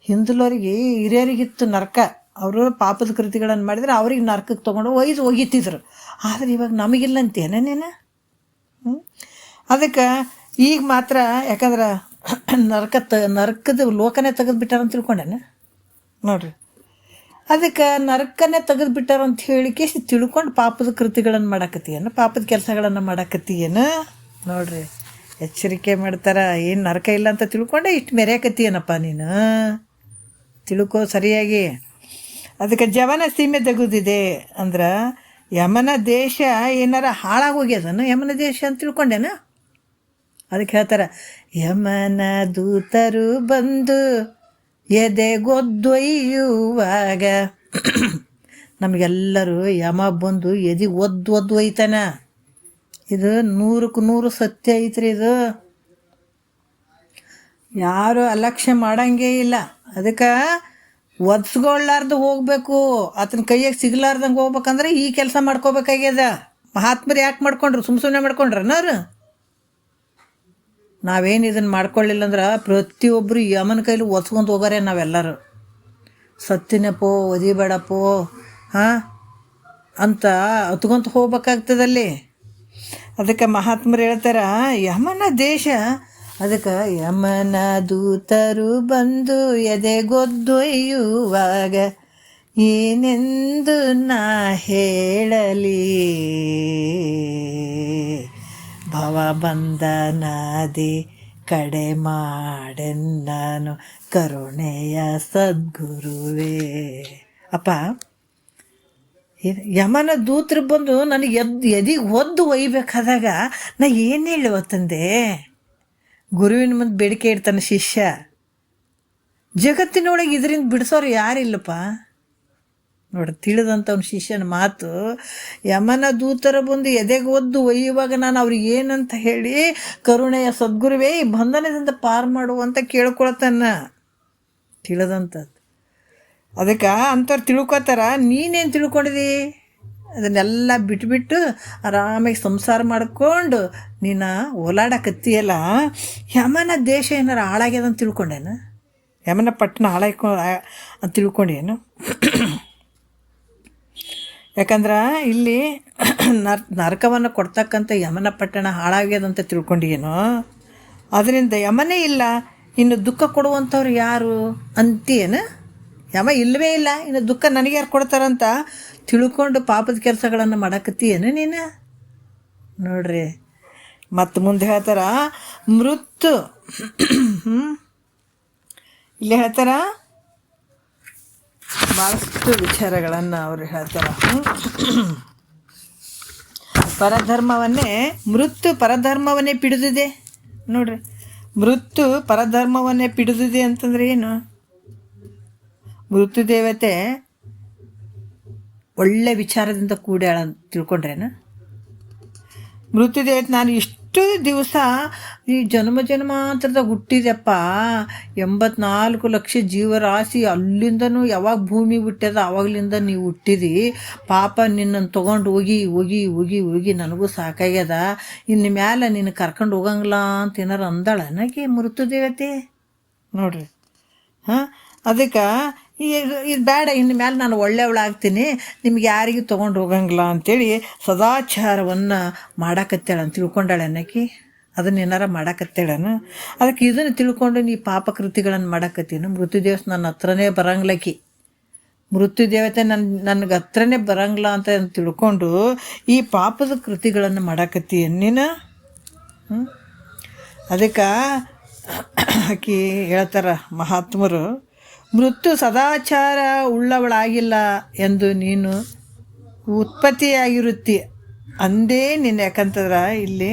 ಹಿಂದಲವರಿಗೆ ಹಿರಿಯರಿಗಿತ್ತು ನರಕ. ಅವರು ಪಾಪದ ಕೃತಿಗಳನ್ನು ಮಾಡಿದ್ರೆ ಅವ್ರಿಗೆ ನರಕಕ್ಕೆ ತೊಗೊಂಡು ಒಗಿತಿದ್ರು. ಆದರೆ ಇವಾಗ ನಮಗಿಲ್ಲ ಅಂತೇನೆ ನೀನು. ಅದಕ್ಕೆ ಈಗ ಮಾತ್ರ ಯಾಕಂದ್ರೆ ನರಕದ ಲೋಕನೇ ತೆಗೆದುಬಿಟ್ಟಾರಂತ ತಿಳ್ಕೊಂಡೇನೆ ನೋಡ್ರಿ. ಅದಕ್ಕೆ ನರಕನೇ ತೆಗೆದುಬಿಟ್ಟಾರಂತ ಹೇಳಿಕೆ ತಿಳ್ಕೊಂಡು ಪಾಪದ ಕೃತಿಗಳನ್ನು ಮಾಡಾಕತ್ತೀಯೇನು, ಪಾಪದ ಕೆಲಸಗಳನ್ನು ಮಾಡಾಕತ್ತೀಯೇನು ನೋಡ್ರಿ. ಎಚ್ಚರಿಕೆ ಮಾಡ್ತಾರೆ. ಏನು ನರಕ ಇಲ್ಲ ಅಂತ ತಿಳ್ಕೊಂಡೆ ಇಷ್ಟು ಮೆರೆಯಕತ್ತೀಯನಪ್ಪ ನೀನು, ತಿಳ್ಕೊ ಸರಿಯಾಗಿ. ಅದಕ್ಕೆ ಜವನ ಸೀಮೆ ತೆಗೆದಿದೆ ಅಂದ್ರೆ ಯಮನ ದೇಶ ಏನಾರ ಹಾಳಾಗೋಗ್ಯದನು ಯಮನ ದೇಶ ಅಂತ ತಿಳ್ಕೊಂಡೇನ. ಅದಕ್ಕೆ ಹೇಳ್ತಾರೆ, ಯಮನ ದೂತರು ಬಂದು ಎದೆಗೊದ್ದೊಯ್ಯುವಾಗ. ನಮಗೆಲ್ಲರೂ ಯಮ ಬಂದು ಎದೆಗೆ ಒದ್ದು ಒಯ್ತಾನ. ಇದು 100ಕ್ಕೆ 100 ಸತ್ಯ ಐತ್ರಿ. ಇದು ಯಾರು ಅಲಕ್ಷ್ಯ ಮಾಡಂಗೇ ಇಲ್ಲ. ಅದಕ್ಕೆ ಒದ್ಸ್ಗೊಳ್ಳಾರ್ದು ಹೋಗಬೇಕು, ಆತನ ಕೈಯಾಗ ಸಿಗ್ಲಾರ್ದಂಗೆ ಹೋಗ್ಬೇಕಂದ್ರೆ ಈ ಕೆಲಸ ಮಾಡ್ಕೋಬೇಕಾಗ್ಯದ. ಮಹಾತ್ಮರು ಯಾಕೆ ಮಾಡ್ಕೊಂಡ್ರು? ಸುಮ್ಮನೆ ಮಾಡ್ಕೊಂಡ್ರನ್ನೋರು. ನಾವೇನು ಇದನ್ನು ಮಾಡ್ಕೊಳ್ಳಿಲ್ಲ ಅಂದ್ರೆ ಪ್ರತಿಯೊಬ್ಬರು ಯಮನ ಕೈಲಿ ಒತ್ಸ್ಕೊಂಡು ಹೋಗಾರೆ ನಾವೆಲ್ಲರೂ. ಸತ್ತಿನಪ್ಪೋ ಒದಿಬೇಡಪ್ಪೋ ಅಂತ ಹೊತ್ಕೊಂತ ಹೋಗ್ಬೇಕಾಗ್ತದಲ್ಲಿ. ಅದಕ್ಕೆ ಮಹಾತ್ಮರು ಹೇಳ್ತಾರೆ, ಯಮನ ದೇಶ. ಅದಕ್ಕೆ ಯಮನ ದೂತರು ಬಂದು ಎದೆಗೊದ್ದೊಯ್ಯುವಾಗ ಏನೆಂದು ನಾ ಹೇಳಲಿ, ಭವ ಬಂಧನದಿ ಕಡೆ ಮಾಡೆನ್ನನು ಕರುಣೆಯ ಸದ್ಗುರುವೇ. ಅಪ್ಪ, ಯಮನ ದೂತರು ಬಂದು ನನಗೆ ಎದಿಗೆ ಒದ್ದು ಒಯ್ಬೇಕಾದಾಗ ನಾ ಏನು ಹೇಳುವ ತಂದೆ? ಗುರುವಿನ ಮುಂದೆ ಬೇಡಿಕೆ ಇಡ್ತಾನೆ ಶಿಷ್ಯ. ಜಗತ್ತಿನೊಳಗೆ ಇದರಿಂದ ಬಿಡಿಸೋರು ಯಾರಿಲ್ಲಪ್ಪ ನೋಡಿ. ತಿಳಿದಂಥವ್ನ ಶಿಷ್ಯನ ಮಾತು, ಯಮನ ದೂತರ ಬಂದು ಎದೆಗೆ ಒದ್ದು ಒಯ್ಯುವಾಗ ನಾನು ಅವ್ರಿಗೆ ಏನಂತ ಹೇಳಿ ಕರುಣೆಯ ಸದ್ಗುರುವೇ ಈ ಬಂಧನದಿಂದ ಪಾರು ಮಾಡುವಂತ ಕೇಳ್ಕೊಳ್ತಾನ. ತಿಳಿದಂಥದ್ದು. ಅದಕ್ಕೆ ಅಂಥವ್ರು ತಿಳ್ಕೊತಾರ. ನೀನೇನು ತಿಳ್ಕೊಂಡಿದಿ? ಅದನ್ನೆಲ್ಲ ಬಿಟ್ಬಿಟ್ಟು ಆರಾಮಾಗಿ ಸಂಸಾರ ಮಾಡ್ಕೊಂಡು ನೀನು ಓಲಾಡಕತ್ತೀಯಲ್ಲ, ಯಮನ ದೇಶ ಏನಾರು ಹಾಳಾಗ್ಯದಂತ ತಿಳ್ಕೊಂಡೇನು? ಯಮನ ಪಟ್ಟಣ ಅಂತ ತಿಳ್ಕೊಂಡೇನು? ಯಾಕಂದ್ರೆ ಇಲ್ಲಿ ನರಕವನ್ನು ಕೊಡ್ತಕ್ಕಂಥ ಯಮನ ಪಟ್ಟಣ ಹಾಳಾಗ್ಯದಂತ ತಿಳ್ಕೊಂಡಿಯೇನೋ? ಅದರಿಂದ ಯಮನೇ ಇಲ್ಲ, ಇನ್ನು ದುಃಖ ಕೊಡುವಂಥವ್ರು ಯಾರು ಅಂತೀಯೇನು? ಯಮ ಇಲ್ಲವೇ ಇಲ್ಲ, ಇನ್ನು ದುಃಖ ನನಗೆ ಯಾರು ಕೊಡ್ತಾರಂತ ತಿಳ್ಕೊಂಡು ಪಾಪದ ಕೆಲಸಗಳನ್ನು ಮಾಡಕತ್ತೀಯೇನು ನೀನು? ನೋಡ್ರಿ, ಮತ್ತು ಮುಂದೆ ಹೇಳ್ತಾರ ಮೃತ್ಯು. ಇಲ್ಲಿ ಹೇಳ್ತಾರ ಭಾಳಷ್ಟು ವಿಚಾರಗಳನ್ನು ಅವರು ಹೇಳ್ತಾರೆ. ಪರಧರ್ಮವನ್ನೇ ಪಿಡಿದಿದೆ. ನೋಡ್ರಿ, ಮೃತ್ಯು ಪರಧರ್ಮವನ್ನೇ ಪಿಡಿದಿದೆ ಅಂತಂದ್ರೆ ಏನು? ಮೃತ್ಯು ದೇವತೆ ಒಳ್ಳೆ ವಿಚಾರದಿಂದ ಕೂಡ್ಯಾಳ ಅಂತ ತಿಳ್ಕೊಂಡ್ರೇನು? ಮೃತ್ಯು ದೇವತೆ ನಾನು ಇಷ್ಟು ದಿವಸ ಈ ಜನ್ಮಾಂತರದಾಗ ಹುಟ್ಟಿದೆಪ್ಪ, 84 ಲಕ್ಷ ಜೀವರಾಶಿ ಅಲ್ಲಿಂದನೂ ಯಾವಾಗ ಭೂಮಿ ಹುಟ್ಟ್ಯದ ಆವಾಗಲಿಂದ ನೀವು ಹುಟ್ಟಿದಿ, ಪಾಪ ನಿನ್ನನ್ನು ತೊಗೊಂಡು ಹೋಗಿ ಹೋಗಿ ಹೋಗಿ ಹೋಗಿ ನನಗೂ ಸಾಕಾಗ್ಯದ, ಇನ್ನು ಮ್ಯಾಲೆ ನಿನ್ನ ಕರ್ಕೊಂಡು ಹೋಗಂಗಿಲ್ಲ ಅಂತ ಏನಾರು ಅಂದಾಳ ನನಗೆ ಮೃತ್ಯು ದೇವತೆ? ನೋಡ್ರಿ, ಅದಕ್ಕೆ ಇದು ಬೇಡ, ಇನ್ನು ಮೇಲೆ ನಾನು ಒಳ್ಳೆಯವಳಾಗ್ತೀನಿ, ನಿಮ್ಗೆ ಯಾರಿಗೂ ತೊಗೊಂಡು ಹೋಗಂಗಿಲ್ಲ ಅಂಥೇಳಿ ಸದಾಚಾರವನ್ನು ಮಾಡಾಕತ್ತೇಳ ಅಂತ ತಿಳ್ಕೊಂಡಾಳೆ ಅನ್ನಕ್ಕೆ. ಅದನ್ನೇನಾರ ಮಾಡಾಕತ್ತೇಳನು? ಅದಕ್ಕೆ ಇದನ್ನು ತಿಳ್ಕೊಂಡು ನೀ ಪಾಪಕೃತಿಗಳನ್ನು ಮಾಡಾಕತ್ತೀನು. ಮೃತ್ಯು ದೇವತೆ ನನ್ನ ಹತ್ರನೇ ಬರಂಗಿಲ್ಲಕಿ, ಮೃತ್ಯು ದೇವತೆ ನನಗೆ ಹತ್ರನೇ ಬರಂಗಿಲ್ಲ ಅಂತ ತಿಳ್ಕೊಂಡು ಈ ಪಾಪದ ಕೃತಿಗಳನ್ನು ಮಾಡಾಕತ್ತೀಯ ನೀನು. ಅದಕ್ಕೆ ಆಕಿ ಹೇಳ್ತಾರ ಮಹಾತ್ಮರು, ಮೃತ್ಯು ಸದಾಚಾರ ಉಳ್ಳವಳಾಗಿಲ್ಲ ಎಂದು ನೀನು ಉತ್ಪತ್ತಿಯಾಗಿರುತ್ತಿ ಅಂದೇ ನೀನು. ಯಾಕಂತಂದ್ರೆ ಇಲ್ಲಿ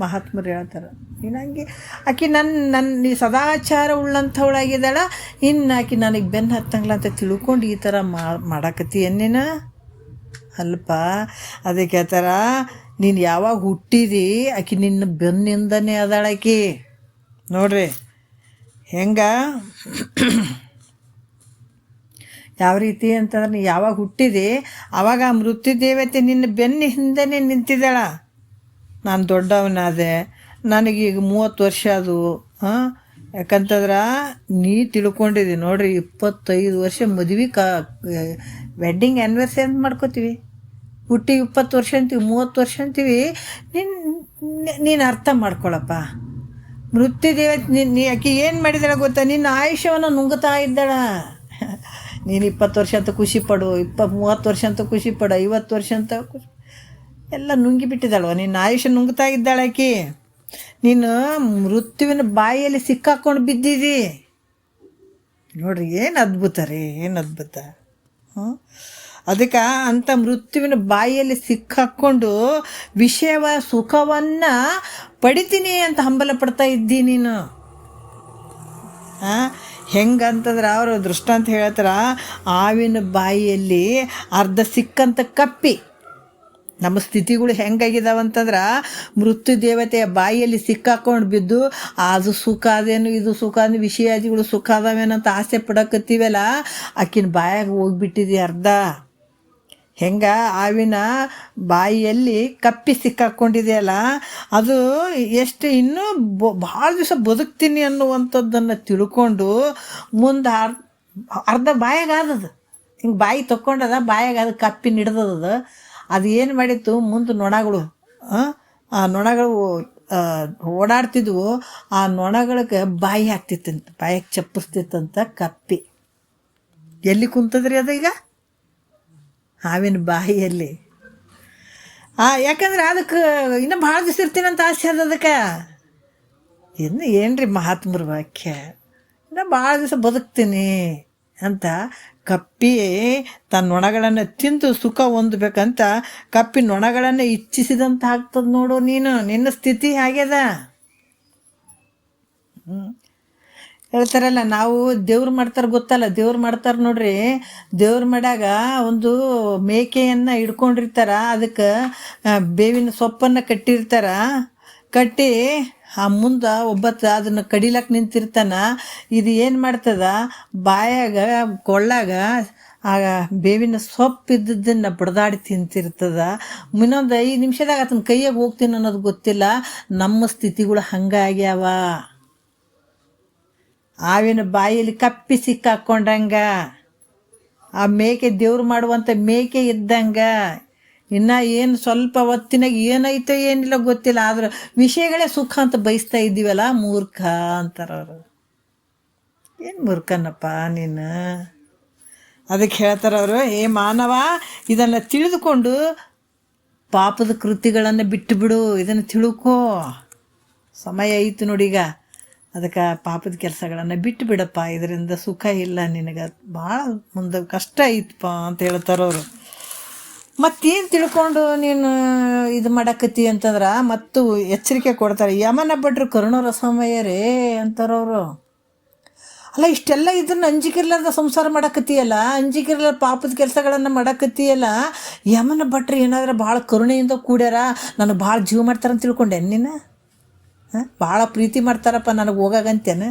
ಮಹಾತ್ಮರು ಹೇಳ್ತಾರೆ, ನೀನು ಹಂಗೆ ಆಕಿ ನೀ ಸದಾಚಾರ ಉಳ್ಳಂಥವಳಾಗಿದ್ದಾಳ, ಇನ್ನು ಆಕಿ ನನಗೆ ಬೆನ್ನು ಹತ್ತಂಗಿಲ್ಲ ಅಂತ ತಿಳ್ಕೊಂಡು ಈ ಥರ ಮಾಡಾಕತ್ತೀಯ ನೀನು ಅಲ್ಪ. ಅದಕ್ಕೆ ಹೇಳ್ತಾರ, ನೀನು ಯಾವಾಗ ಹುಟ್ಟಿದಿ ಆಕಿ ನಿನ್ನ ಬೆನ್ನಿಂದನೇ ಅದಾಳಕಿ. ನೋಡ್ರಿ ಹೆಂಗ ಯಾವ ರೀತಿ ಅಂತಂದ್ರೆ, ನೀ ಯಾವಾಗ ಹುಟ್ಟಿದೆ ಆವಾಗ ಆ ಮೃತ್ಯು ದೇವತೆ ನಿನ್ನ ಬೆನ್ನ ಹಿಂದೆನೇ ನಿಂತಿದ್ದಾಳ. ನಾನು ದೊಡ್ಡವನಾದೆ, ನನಗೀಗ 30 ವರ್ಷ ಅದು. ಯಾಕಂತಂದ್ರೆ ನೀ ತಿಳ್ಕೊಂಡಿದ್ದಿ ನೋಡ್ರಿ, 25 ವರ್ಷ ಮದುವೆ ವೆಡ್ಡಿಂಗ್ ಆ್ಯನಿವರ್ಸರಿ ಅಂತ ಮಾಡ್ಕೋತೀವಿ, ಹುಟ್ಟಿ 20 ವರ್ಷ ಅಂತೀವಿ, 30 ವರ್ಷ ಅಂತೀವಿ. ನೀನು ಅರ್ಥ ಮಾಡ್ಕೊಳಪ್ಪ. ಮೃತ್ಯು ದೇವತೆ ನೀ ಆಕೆ ಏನು ಮಾಡಿದಾಳ ಗೊತ್ತಾ? ನಿನ್ನ ಆಯುಷ್ಯವನ್ನು ನುಂಗುತ್ತಾ ಇದ್ದಾಳ. ನೀನು 20 ವರ್ಷ ಅಂತ ಖುಷಿಪಡು, 30 ವರ್ಷ ಅಂತ ಖುಷಿಪಡು, 50 ವರ್ಷ ಅಂತ ಎಲ್ಲ ನುಂಗಿ ಬಿಟ್ಟಿದ್ದಾಳು. ನಿನ್ನ ಆಯುಷ್ಯ ನುಂಗ್ತಾ ಇದ್ದಾಳೆ ಆಕಿ. ನೀನು ಮೃತ್ಯುವಿನ ಬಾಯಿಯಲ್ಲಿ ಸಿಕ್ಕಾಕೊಂಡು ಬಿದ್ದಿದಿ. ನೋಡ್ರಿ ಏನು ಅದ್ಭುತ ರೀ, ಏನು ಅದ್ಭುತ. ಅದಕ್ಕೆ ಅಂಥ ಮೃತ್ಯುವಿನ ಬಾಯಿಯಲ್ಲಿ ಸಿಕ್ಕಾಕ್ಕೊಂಡು ವಿಷಯವ ಸುಖವನ್ನು ಪಡಿತೀನಿ ಅಂತ ಹಂಬಲ ಪಡ್ತಾ ಇದ್ದಿ ನೀನು. ಹೆಂಗಂತಂದ್ರೆ ಅವರು ದೃಷ್ಟಾಂತ ಹೇಳ್ತಾರ, ಆವಿನ ಬಾಯಿಯಲ್ಲಿ ಅರ್ಧ ಸಿಕ್ಕಂತ ಕಪ್ಪಿ. ನಮ್ಮ ಸ್ಥಿತಿಗಳು ಹೆಂಗಾಗಿದ್ದಾವಂತಂದ್ರೆ, ಮೃತ್ಯು ದೇವತೆಯ ಬಾಯಿಯಲ್ಲಿ ಸಿಕ್ಕಾಕೊಂಡು ಬಿದ್ದು ಅದು ಸುಖ ಅದೇನು ಇದು ಸುಖ ಅಂದ್ರೆ ವಿಷಯಾದಿಗಳು ಸುಖ ಅದಾವೇನಂತ ಆಸೆ ಪಡಕತ್ತೀವಲ್ಲ, ಆಕಿನ ಬಾಯಾಗ ಹೋಗ್ಬಿಟ್ಟಿದೆ ಅರ್ಧ. ಹೆಂಗ ಆವಿನ ಬಾಯಿಯಲ್ಲಿ ಕಪ್ಪಿ ಸಿಕ್ಕಾಕ್ಕೊಂಡಿದೆಯಲ್ಲ, ಅದು ಎಷ್ಟು ಇನ್ನೂ ಭಾಳ ದಿವಸ ಬದುಕ್ತೀನಿ ಅನ್ನುವಂಥದ್ದನ್ನು ತಿಳ್ಕೊಂಡು ಮುಂದೆ ಅರ್ಧ ಬಾಯಾಗಾದದು. ಹಿಂಗೆ ಬಾಯಿ ತೊಗೊಂಡದ, ಬಾಯಾಗ ಅದು ಕಪ್ಪಿ ಹಿಡ್ದದ. ಅದು ಏನು ಮಾಡಿತ್ತು, ಮುಂದೆ ನೊಣಗಳು ಆ ನೊಣಗಳು ಓಡಾಡ್ತಿದ್ವು. ಆ ನೊಣಗಳಿಗೆ ಬಾಯಿ ಹಾಕ್ತಿತ್ತಂತ, ಬಾಯಾಗ ಚಪ್ಪಿಸ್ತಿತ್ತಂತ ಕಪ್ಪಿ. ಎಲ್ಲಿ ಕುಂತದ್ರಿ ಅದು ಈಗ? ಹಾವಿನ ಬಾಯಿಯಲ್ಲಿ. ಯಾಕಂದ್ರೆ ಅದಕ್ಕೆ ಇನ್ನೂ ಭಾಳ ದಿವಸ ಇರ್ತೀನಂತ ಆಸೆ ಅದ ಅದಕ್ಕೆ. ಇನ್ನು ಏನ್ರಿ ಮಹಾತ್ಮರ ವಾಕ್ಯ, ಇನ್ನೂ ಭಾಳ ದಿವಸ ಬದುಕ್ತೀನಿ ಅಂತ ಕಪ್ಪಿ ತನ್ನ ನೊಣಗಳನ್ನು ತಿಂದು ಸುಖ ಹೊಂದಬೇಕಂತ ಕಪ್ಪಿ ನೊಣಗಳನ್ನು ಇಚ್ಛಿಸಿದಂತ ಆಗ್ತದೆ ನೋಡು. ನಿನ್ನ ಸ್ಥಿತಿ ಆಗ್ಯದ. ಹೇಳ್ತಾರಲ್ಲ, ನಾವು ದೇವ್ರು ಮಾಡ್ತಾರೆ ಗೊತ್ತಲ್ಲ, ದೇವ್ರು ಮಾಡ್ತಾರೆ ನೋಡ್ರಿ. ದೇವ್ರು ಮಾಡ್ಯಾಗ ಒಂದು ಮೇಕೆಯನ್ನು ಹಿಡ್ಕೊಂಡಿರ್ತಾರ, ಅದಕ್ಕೆ ಬೇವಿನ ಸೊಪ್ಪನ್ನು ಕಟ್ಟಿರ್ತಾರ. ಕಟ್ಟಿ ಆ ಮುಂದೆ ಒಬ್ಬತ್ತ ಅದನ್ನು ಕಡಿಲಕ್ಕೆ ನಿಂತಿರ್ತಾನ. ಇದು ಏನು ಮಾಡ್ತದ, ಬಾಯಾಗ ಕೊಳ್ಳಾಗ ಆಗ ಬೇವಿನ ಸೊಪ್ಪು ಇದ್ದದ್ದನ್ನು ಬಡ್ದಾಡಿ ತಿಂತಿರ್ತದ. ಇನ್ನೊಂದು 5 ನಿಮಿಷದಾಗ ಆತನ ಕೈಯಾಗ ಹೋಗ್ತೀನಿ ಅನ್ನೋದು ಗೊತ್ತಿಲ್ಲ. ನಮ್ಮ ಸ್ಥಿತಿಗಳು ಹಂಗಾಗ್ಯಾವ. ಆವಿನ ಬಾಯಲ್ಲಿ ಕಪ್ಪಿ ಸಿಕ್ಕಾಕೊಂಡಂಗ, ಆ ಮೇಕೆ ದೇವ್ರು ಮಾಡುವಂಥ ಮೇಕೆ ಇದ್ದಂಗ. ಇನ್ನು ಏನು ಸ್ವಲ್ಪ ಹೊತ್ತಿನಾಗ ಏನೈತೋ ಏನಿಲ್ಲ ಗೊತ್ತಿಲ್ಲ, ಆದ್ರೆ ವಿಷಯಗಳೇ ಸುಖ ಅಂತ ಬಯಸ್ತಾ ಇದ್ದೀವಲ್ಲ, ಮೂರ್ಖ ಅಂತಾರವರು. ಏನು ಮೂರ್ಖನಪ್ಪ ನೀನು? ಅದಕ್ಕೆ ಹೇಳ್ತಾರವರು, ಏ ಮಾನವ, ಇದನ್ನು ತಿಳಿದುಕೊಂಡು ಪಾಪದ ಕೃತಿಗಳನ್ನು ಬಿಟ್ಟು ಬಿಡು, ಇದನ್ನು ತಿಳ್ಕೋ. ಸಮಯ ಐತು ನೋಡೀಗ, ಅದಕ್ಕೆ ಪಾಪದ ಕೆಲಸಗಳನ್ನು ಬಿಟ್ಟು ಬಿಡಪ್ಪ, ಇದರಿಂದ ಸುಖ ಇಲ್ಲ ನಿನಗೆ, ಭಾಳ ಮುಂದೆ ಕಷ್ಟ ಐತಪ್ಪ ಅಂತ ಹೇಳ್ತಾರವರು. ಮತ್ತೇನು ತಿಳ್ಕೊಂಡು ನೀನು ಇದು ಮಾಡಕತ್ತಿ ಅಂತಂದ್ರೆ ಮತ್ತು ಎಚ್ಚರಿಕೆ ಕೊಡ್ತಾರೆ. ಯಮನ ಭಟ್ರು ಕರುಣರ ಸಮಯರೇ ಅಂತಾರವರು. ಅಲ್ಲ, ಇಷ್ಟೆಲ್ಲ ಇದನ್ನು ಅಂಜಿಕಿರ್ಲಾರ್ದ ಸಂಸಾರ ಮಾಡಕತ್ತೀಯಲ್ಲ, ಅಂಜಿಕಿರ್ಲಾರ ಪಾಪದ ಕೆಲಸಗಳನ್ನು ಮಾಡಕತ್ತೀಯಲ್ಲ, ಯಮನ ಭಟ್ರು ಏನಾದ್ರೆ ಭಾಳ ಕರುಣೆಯಿಂದ ಕೂಡ್ಯಾರ, ನನಗೆ ಭಾಳ ಜೀವ ಮಾಡ್ತಾರಂತ ತಿಳ್ಕೊಂಡೆ ನೀನು? ಭಾಳ ಪ್ರೀತಿ ಮಾಡ್ತಾರಪ್ಪ ನನಗೆ ಹೋಗಾಗಂತೇನೆ.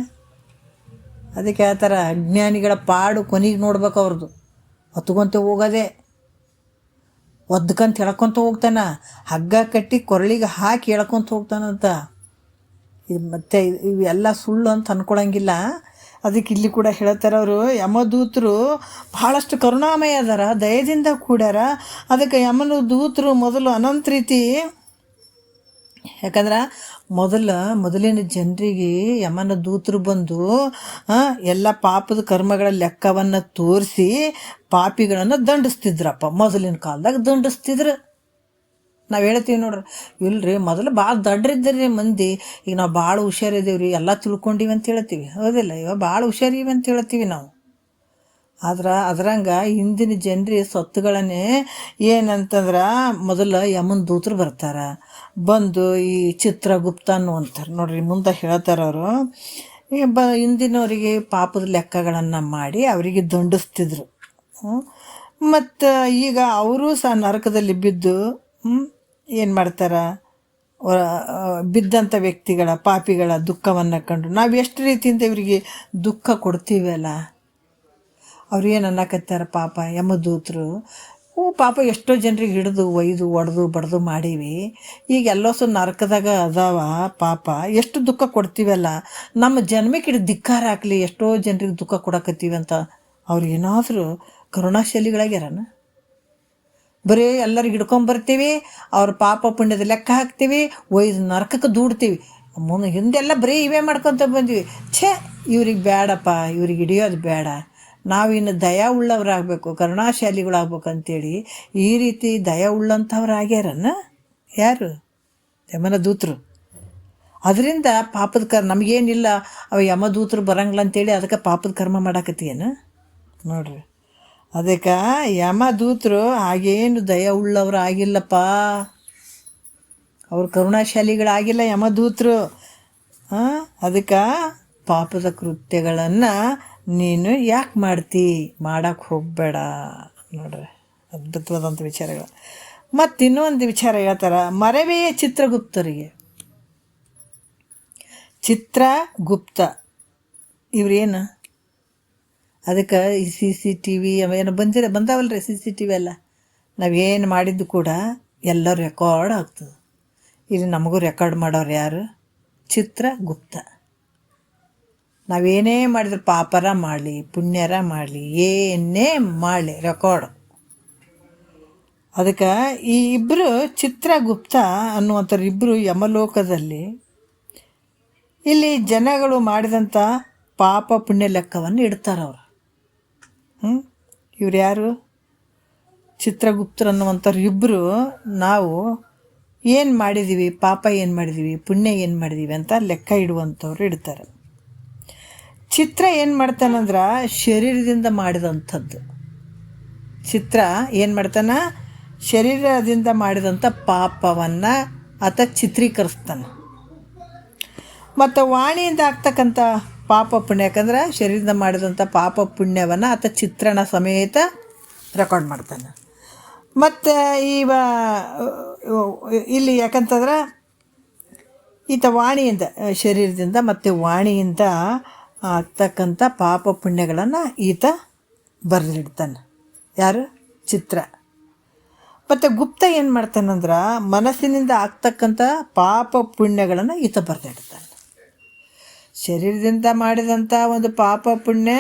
ಅದಕ್ಕೆ ಹೇಳ್ತಾರೆ, ಅಜ್ಞಾನಿಗಳ ಪಾಡು ಕೊನೆಗೆ ನೋಡ್ಬೇಕು ಅವ್ರದ್ದು. ಹೊತ್ಕೊಂತ ಹೋಗೋದೆ, ಒದ್ಕಂತ ಎಳ್ಕೊತ ಹೋಗ್ತಾನೆ, ಹಗ್ಗ ಕಟ್ಟಿ ಕೊರಳಿಗೆ ಹಾಕಿ ಎಳ್ಕೊತ ಹೋಗ್ತಾನಂತ. ಇದು ಮತ್ತೆ ಇವೆಲ್ಲ ಸುಳ್ಳು ಅಂತ ಅಂದ್ಕೊಳಂಗಿಲ್ಲ. ಅದಕ್ಕೆ ಇಲ್ಲಿ ಕೂಡ ಹೇಳ್ತಾರೆ ಅವರು, ಯಮದೂತರು ಭಾಳಷ್ಟು ಕರುಣಾಮಯ ಅದಾರ, ದಯದಿಂದ ಕೂಡ್ಯಾರ. ಅದಕ್ಕೆ ಯಮನ ದೂತರು ಮೊದಲು ಅನಂತ ರೀತಿ, ಯಾಕಂದ್ರೆ ಮೊದಲಿನ ಜನರಿಗೆ ಯಮನ ದೂತರು ಬಂದು ಎಲ್ಲ ಪಾಪದ ಕರ್ಮಗಳ ಲೆಕ್ಕವನ್ನು ತೋರಿಸಿ ಪಾಪಿಗಳನ್ನು ದಂಡಿಸ್ತಿದ್ರಪ್ಪ. ಮೊದಲಿನ ಕಾಲದಾಗ ದಂಡಿಸ್ತಿದ್ರು. ನಾವು ಹೇಳ್ತೀವಿ ನೋಡ್ರಿ, ಇಲ್ರಿ ಮೊದಲು ಭಾಳ ದಡ್ರಿದ್ದೀರಿ ಮಂದಿ, ಈಗ ನಾವು ಭಾಳ ಹುಷಾರಿದ್ದೀವಿ ರೀ, ಎಲ್ಲ ತಿಳ್ಕೊಂಡಿವಿ ಅಂತ ಹೇಳ್ತೀವಿ, ಹೌದಿಲ್ಲ? ಇವಾಗ ಭಾಳ ಹುಷಾರಿವಿ ಅಂತ ಹೇಳ್ತೀವಿ ನಾವು. ಆದ್ರೆ ಅದ್ರಂಗೆ ಹಿಂದಿನ ಜನರಿ ಸೊತ್ತುಗಳನ್ನೇ ಏನಂತಂದ್ರೆ, ಮೊದಲು ಯಮನ ದೂತರು ಬರ್ತಾರೆ, ಬಂದು ಈ ಚಿತ್ರಗುಪ್ತ ಅನ್ನುವಂತಾರೆ ನೋಡ್ರಿ, ಮುಂದೆ ಹೇಳ್ತಾರೆ ಅವರು. ಹಿಂದಿನವರಿಗೆ ಪಾಪದ ಲೆಕ್ಕಗಳನ್ನು ಮಾಡಿ ಅವರಿಗೆ ದಂಡಿಸ್ತಿದ್ರು. ಮತ್ತು ಈಗ ಅವರು ಸಹ ನರಕದಲ್ಲಿ ಬಿದ್ದು ಏನು ಮಾಡ್ತಾರೆ, ಬಿದ್ದಂಥ ವ್ಯಕ್ತಿಗಳ ಪಾಪಿಗಳ ದುಃಖವನ್ನು ಕಂಡು ನಾವು ಎಷ್ಟು ರೀತಿಯಿಂದ ಇವರಿಗೆ ದುಃಖ ಕೊಡ್ತೀವಲ್ಲ. ಅವ್ರು ಏನು ಅನ್ನಕತ್ತಾರ ಪಾಪ ಯಮದೂತರು, ಪಾಪ ಎಷ್ಟೋ ಜನರಿಗೆ ಹಿಡಿದು ಒಯ್ದು ಒಡೆದು ಬಡ್ದು ಮಾಡೀವಿ, ಈಗ ಎಲ್ಲೋ ನರಕದಾಗ ಅದಾವ ಪಾಪ, ಎಷ್ಟು ದುಃಖ ಕೊಡ್ತೀವಲ್ಲ, ನಮ್ಮ ಜನ್ಮಕ್ಕೆ ಹಿಡಿದು ಧಿಕ್ಕಾರ ಹಾಕಲಿ, ಎಷ್ಟೋ ಜನರಿಗೆ ದುಃಖ ಕೊಡಕತ್ತೀವಿ ಅಂತ. ಅವ್ರು ಏನಾದರೂ ಕರುಣಾಶಾಲಿಗಳಾಗ್ಯಾರನ? ಬರೀ ಎಲ್ಲರಿಗೆ ಹಿಡ್ಕೊಂಬರ್ತೀವಿ, ಅವ್ರ ಪಾಪ ಪುಣ್ಯದ ಲೆಕ್ಕ ಹಾಕ್ತೀವಿ, ಒಯ್ದು ನರಕಕ್ಕೆ ದೂಡ್ತೀವಿ. ಹಿಂದೆಲ್ಲ ಬರೀ ಇವೇ ಮಾಡ್ಕೊತ ಬಂದ್ವಿ. ಇವ್ರಿಗೆ ಬೇಡಪ್ಪ, ಇವ್ರಿಗೆ ಹಿಡಿಯೋದು ಬೇಡ, ನಾವಿನ್ನು ದಯ ಉಳ್ಳವರಾಗಬೇಕು, ಕರುಣಾಶಾಲಿಗಳಾಗ್ಬೇಕು ಅಂತೇಳಿ ಈ ರೀತಿ ದಯ ಉಳ್ಳಂಥವ್ರು ಆಗ್ಯಾರನ್ನ ಯಾರು? ಯಮನ ದೂತರು. ಅದರಿಂದ ಪಾಪದ ನಮಗೇನಿಲ್ಲ, ಅವ ಯಮದೂತರು ಬರಂಗಿಲ್ಲ ಅಂತೇಳಿ ಅದಕ್ಕೆ ಪಾಪದ ಕರ್ಮ ಮಾಡಾಕತ್ತೀಯೇನು ನೋಡ್ರಿ. ಅದಕ್ಕೆ ಯಮದೂತರು ಹಾಗೇನು ದಯ ಉಳ್ಳವ್ರು ಆಗಿಲ್ಲಪ್ಪ, ಅವ್ರು ಕರುಣಾಶಾಲಿಗಳಾಗಿಲ್ಲ ಯಮದೂತರು. ಅದಕ್ಕೆ ಪಾಪದ ಕೃತ್ಯಗಳನ್ನು ನೀನು ಯಾಕೆ ಮಾಡ್ತಿ, ಮಾಡೋಕ್ಕೆ ಹೋಗಬೇಡ ನೋಡ್ರಿ. ಅದ್ಭುತವಾದಂಥ ವಿಚಾರಗಳು. ಮತ್ತು ಇನ್ನೊಂದು ವಿಚಾರ ಹೇಳ್ತಾರೆ, ಮರವೆಯ ಚಿತ್ರಗುಪ್ತರಿಗೆ. ಚಿತ್ರಗುಪ್ತ ಇವ್ರೇನು, ಅದಕ್ಕೆ ಈ CCTV ಅವೇನು ಬಂದಾವಲ್ರಿ, CCTV ಎಲ್ಲ ನಾವೇನು ಮಾಡಿದ್ದು ಕೂಡ ಎಲ್ಲ ರೆಕಾರ್ಡ್ ಆಗ್ತದೆ. ಇಲ್ಲಿ ನಮಗೂ ರೆಕಾರ್ಡ್ ಮಾಡೋರು ಯಾರು? ಚಿತ್ರಗುಪ್ತ. ನಾವೇನೇ ಮಾಡಿದ್ರೆ, ಪಾಪರ ಮಾಡಲಿ ಪುಣ್ಯರ ಮಾಡಲಿ ಏನೇ ಮಾಡಲಿ ರೆಕಾರ್ಡ್. ಅದಕ್ಕೆ ಈ ಇಬ್ಬರು ಚಿತ್ರಗುಪ್ತ ಅನ್ನುವಂಥವ್ರು ಇಬ್ಬರು ಯಮಲೋಕದಲ್ಲಿ ಇಲ್ಲಿ ಜನಗಳು ಮಾಡಿದಂಥ ಪಾಪ ಪುಣ್ಯ ಲೆಕ್ಕವನ್ನು ಇಡ್ತಾರೆ ಅವರು. ಇವ್ರು ಯಾರು? ಚಿತ್ರಗುಪ್ತರು ಅನ್ನುವಂಥವ್ರು ಇಬ್ಬರು ನಾವು ಏನು ಮಾಡಿದ್ದೀವಿ, ಪಾಪ ಏನು ಮಾಡಿದ್ದೀವಿ, ಪುಣ್ಯ ಏನು ಮಾಡಿದ್ದೀವಿ ಅಂತ ಲೆಕ್ಕ ಇಡುವಂಥವ್ರು ಇಡ್ತಾರೆ. ಚಿತ್ರ ಏನು ಮಾಡ್ತಾನಂದ್ರೆ ಶರೀರದಿಂದ ಮಾಡಿದಂಥದ್ದು. ಚಿತ್ರ ಏನು ಮಾಡ್ತಾನೆ, ಶರೀರದಿಂದ ಮಾಡಿದಂಥ ಪಾಪವನ್ನು ಆತ ಚಿತ್ರೀಕರಿಸ್ತಾನೆ. ಮತ್ತು ವಾಣಿಯಿಂದ ಆಗ್ತಕ್ಕಂಥ ಪಾಪ ಪುಣ್ಯ, ಯಾಕಂದ್ರೆ ಶರೀರದಿಂದ ಮಾಡಿದಂಥ ಪಾಪ ಪುಣ್ಯವನ್ನು ಆತ ಚಿತ್ರಣ ಸಮೇತ ರೆಕಾರ್ಡ್ ಮಾಡ್ತಾನೆ. ಮತ್ತು ಇಲ್ಲಿ ಯಾಕಂತಂದ್ರೆ ಈತ ವಾಣಿಯಿಂದ, ಶರೀರದಿಂದ ಮತ್ತು ವಾಣಿಯಿಂದ ಆಗ್ತಕ್ಕಂಥ ಪಾಪ ಪುಣ್ಯಗಳನ್ನು ಈತ ಬರೆದಿಡ್ತಾನೆ. ಯಾರು? ಚಿತ್ರ. ಮತ್ತು ಗುಪ್ತ ಏನು ಮಾಡ್ತಾನಂದ್ರೆ ಮನಸ್ಸಿನಿಂದ ಆಗ್ತಕ್ಕಂಥ ಪಾಪ ಪುಣ್ಯಗಳನ್ನು ಈತ ಬರೆದಿಡ್ತಾನೆ. ಶರೀರದಿಂದ ಮಾಡಿದಂಥ ಒಂದು ಪಾಪ ಪುಣ್ಯ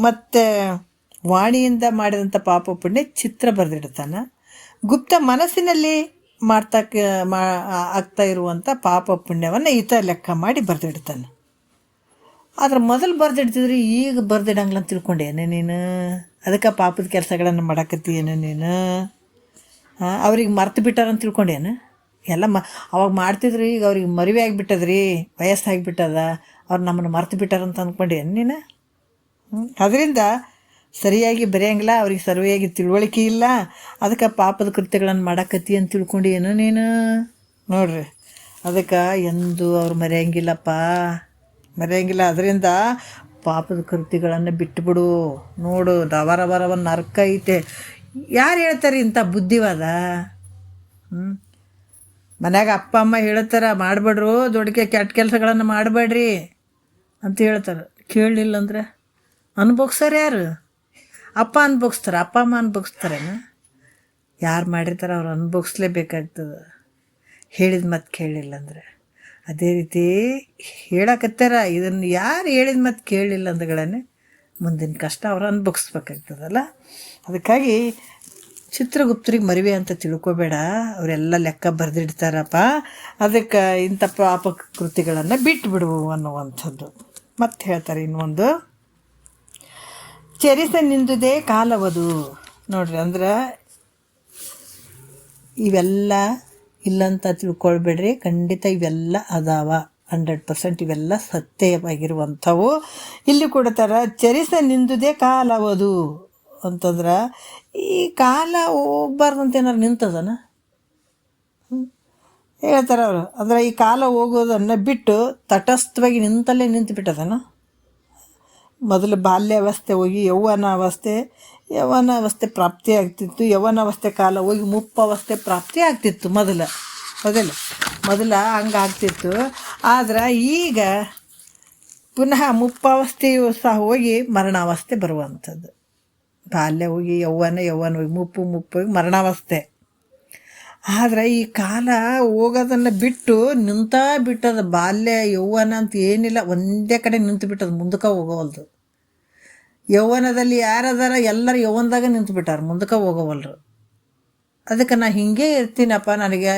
ಮತ್ತು ವಾಣಿಯಿಂದ ಮಾಡಿದಂಥ ಪಾಪ ಪುಣ್ಯ ಚಿತ್ರ ಬರೆದಿಡ್ತಾನೆ. ಗುಪ್ತ ಮನಸ್ಸಿನಲ್ಲಿ ಆಗ್ತಾ ಇರುವಂಥ ಪಾಪ ಪುಣ್ಯವನ್ನು ಈತ ಲೆಕ್ಕ ಮಾಡಿ ಬರೆದಿಡ್ತಾನೆ. ಆದ್ರೆ ಮೊದಲು ಬರೆದಿಡ್ತಿದ್ರಿ, ಈಗ ಬರೆದಿಡಂಗಿಲ್ಲ ಅಂತ ತಿಳ್ಕೊಂಡೇನೆ ನೀನು? ಅದಕ್ಕೆ ಪಾಪದ ಕೆಲಸಗಳನ್ನು ಮಾಡಾಕತ್ತೀಯೇನು ನೀನು? ಅವ್ರಿಗೆ ಮರ್ತು ಬಿಟ್ಟಾರಂತ ತಿಳ್ಕೊಂಡೇನು? ಎಲ್ಲ ಅವಾಗ ಮಾಡ್ತಿದ್ರು, ಈಗ ಅವ್ರಿಗೆ ಮದುವೆ ಆಗಿಬಿಟ್ಟದ್ರಿ, ವಯಸ್ಸಾಗಿಬಿಟ್ಟದ, ಅವ್ರು ನಮ್ಮನ್ನು ಮರ್ತು ಬಿಟ್ಟಾರಂತ ಅಂದ್ಕೊಂಡೇನು ನೀನು? ಅದರಿಂದ ಸರಿಯಾಗಿ ಬರೆಯಂಗಿಲ್ಲ, ಅವ್ರಿಗೆ ಸರಿಯಾಗಿ ತಿಳುವಳಿಕೆ ಇಲ್ಲ, ಅದಕ್ಕೆ ಪಾಪದ ಕೃತ್ಯಗಳನ್ನು ಮಾಡಾಕತ್ತಿ ಅಂತ ತಿಳ್ಕೊಂಡು ಏನು ನೀನು? ನೋಡ್ರಿ, ಅದಕ್ಕೆ ಎಂದೂ ಅವ್ರು ಮರೆಯಂಗಿಲ್ಲಪ್ಪ, ಮರೆಯಂಗಿಲ್ಲ. ಅದರಿಂದ ಪಾಪದ ಕೃತ್ಯಗಳನ್ನು ಬಿಟ್ಟುಬಿಡು. ನೋಡು, ರವ ನರ್ಕ ಐತೆ. ಯಾರು ಹೇಳ್ತಾರೆ ಇಂಥ ಬುದ್ಧಿವಾದ? ಮನ್ಯಾಗ ಅಪ್ಪ ಅಮ್ಮ ಹೇಳ್ತಾರೆ, ಮಾಡಬೇಡ್ರು, ದೊಡ್ಡಕ್ಕೆ ಕೆಟ್ಟ ಕೆಲಸಗಳನ್ನು ಮಾಡಬೇಡ್ರಿ ಅಂತ ಹೇಳ್ತಾರೆ. ಕೇಳಲಿಲ್ಲ ಅಂದ್ರೆ ಅನ್ಭೋಗ್ಸ್ತಾರೆ ಯಾರು? ಅಪ್ಪ ಅನ್ಭೋಗಿಸ್ತಾರೆ, ಅಪ್ಪ ಅಮ್ಮ ಅನ್ಭೋಗಿಸ್ತಾರೇನು? ಯಾರು ಮಾಡಿರ್ತಾರೆ ಅವ್ರು ಅನ್ಭೋಗಿಸ್ಲೇಬೇಕಾಗ್ತದೆ, ಹೇಳಿದ ಮತ್ತೆ ಕೇಳಲಿಲ್ಲ ಅಂದರೆ. ಅದೇ ರೀತಿ ಹೇಳಕತ್ತಾರ, ಇದನ್ನು ಯಾರು ಹೇಳಿದ ಮತ್ತೆ ಕೇಳಲಿಲ್ಲ ಅಂದಗಳೇ ಮುಂದಿನ ಕಷ್ಟ ಅವ್ರು ಅನ್ಭೋಗಿಸ್ಬೇಕಾಗ್ತದಲ್ಲ. ಅದಕ್ಕಾಗಿ ಚಿತ್ರಗುಪ್ತರಿಗೆ ಮರಿವೆ ಅಂತ ತಿಳ್ಕೊಬೇಡ, ಅವರೆಲ್ಲ ಲೆಕ್ಕ ಬರೆದಿಡ್ತಾರಪ್ಪ. ಅದಕ್ಕೆ ಇಂಥ ಪಾಪ ಕೃತಿಗಳನ್ನು ಬಿಟ್ಟುಬಿಡು ಅನ್ನುವಂಥದ್ದು. ಮತ್ತೆ ಹೇಳ್ತಾರೆ ಇನ್ನೊಂದು, ಚರಿಸ ನಿಂದುದೇ ಕಾಲವದು. ನೋಡ್ರಿ, ಅಂದ್ರೆ ಇವೆಲ್ಲ ಇಲ್ಲಂತ ತಿಳ್ಕೊಳ್ಬೇಡ್ರಿ, ಖಂಡಿತ ಇವೆಲ್ಲ ಅದಾವ, 100% ಇವೆಲ್ಲ ಸತ್ಯವಾಗಿರುವಂಥವು. ಇಲ್ಲಿ ಕೊಡ್ತಾರ, ಚರಿಸ ನಿಂದುದೇ ಕಾಲವದು ಅಂತಂದ್ರೆ ಈ ಕಾಲ ಹೋಗ್ಬಾರ್ದು ಅಂತ ಏನಾರು ನಿಂತದನ ಹೇಳ್ತಾರೆ ಅವರು. ಅಂದರೆ ಈ ಕಾಲ ಹೋಗೋದನ್ನು ಬಿಟ್ಟು ತಟಸ್ಥವಾಗಿ ನಿಂತಲ್ಲೇ ನಿಂತು ಬಿಟ್ಟದನ. ಮೊದಲು ಬಾಲ್ಯಾವಸ್ಥೆ ಹೋಗಿ ಯೌವನಾವಸ್ಥೆ ಪ್ರಾಪ್ತಿ ಆಗ್ತಿತ್ತು, ಯೌವನಾವಸ್ಥೆ ಕಾಲ ಹೋಗಿ ಮುಪ್ಪಾವಸ್ಥೆ ಪ್ರಾಪ್ತಿ ಆಗ್ತಿತ್ತು ಮೊದಲು. ಮೊದಲು ಹಂಗೆ ಆಗ್ತಿತ್ತು. ಆದ್ರೆ ಈಗ ಪುನಃ ಮುಪ್ಪಾವಸ್ಥೆಯು ಸಹ ಹೋಗಿ ಮರಣಾವಸ್ಥೆ ಬರುವಂಥದ್ದು. ಬಾಲ್ಯ ಹೋಗಿ ಯೌವನ ಹೋಗಿ ಮುಪ್ಪು ಹೋಗಿ ಮರಣಾವಸ್ಥೆ. ಆದರೆ ಈ ಕಾಲ ಹೋಗೋದನ್ನು ಬಿಟ್ಟು ಬಿಟ್ಟದ. ಬಾಲ್ಯ ಯೌವನ ಅಂತ ಏನಿಲ್ಲ, ಒಂದೇ ಕಡೆ ನಿಂತು ಬಿಟ್ಟದ, ಮುಂದಕ್ಕೆ ಹೋಗೋವಲ್ದು. ಯೌವನದಲ್ಲಿ ಯಾರದಾರ ಎಲ್ಲರೂ ಯೌವನದಾಗ ನಿಂತು ಬಿಟ್ಟಾರ, ಮುಂದಕ್ಕೆ ಹೋಗೋವಲ್ರು. ಅದಕ್ಕೆ ನಾ ಹಿಂಗೆ ಇರ್ತೀನಪ್ಪ, ನನಗೆ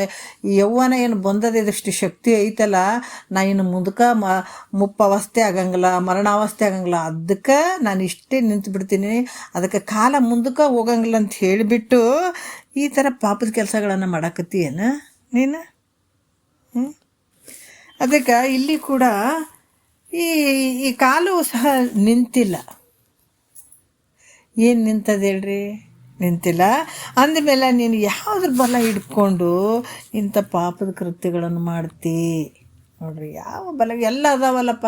ಯೌವನ ಏನು ಬಂದದ, ಇದಷ್ಟು ಶಕ್ತಿ ಐತಲ್ಲ, ನಾ ಇನ್ನು ಮುಂದಕ್ಕೆ ಮುಪ್ಪಾವಸ್ಥೆ ಆಗಂಗಿಲ್ಲ, ಮರಣಾವಸ್ಥೆ ಆಗಂಗಿಲ್ಲ, ಅದಕ್ಕೆ ನಾನು ಇಷ್ಟೇ ನಿಂತು ಬಿಡ್ತೀನಿ. ಅದಕ್ಕೆ ಕಾಲ ಮುಂದಕ್ಕೆ ಹೋಗಂಗಿಲ್ಲ ಅಂತ ಹೇಳಿಬಿಟ್ಟು ಈ ಥರ ಪಾಪದ ಕೆಲಸಗಳನ್ನು ಮಾಡಾಕತ್ತೀಯೇನು ನೀನು? ಅದಕ್ಕೆ ಇಲ್ಲಿ ಕೂಡ ಈ ಕಾಲವು ಸಹ ನಿಂತಿಲ್ಲ. ಏನು ನಿಂತದ ಹೇಳ್ರಿ? ನಿಂತಿಲ್ಲ. ಅಂದಮೇಲೆ ನೀನು ಯಾವುದ್ರ ಬಲ ಹಿಡ್ಕೊಂಡು ಇಂಥ ಪಾಪದ ಕೃತ್ಯಗಳನ್ನು ಮಾಡ್ತಿ? ನೋಡ್ರಿ, ಯಾವ ಬಲ ಎಲ್ಲ ಅದಾವಲ್ಲಪ್ಪ.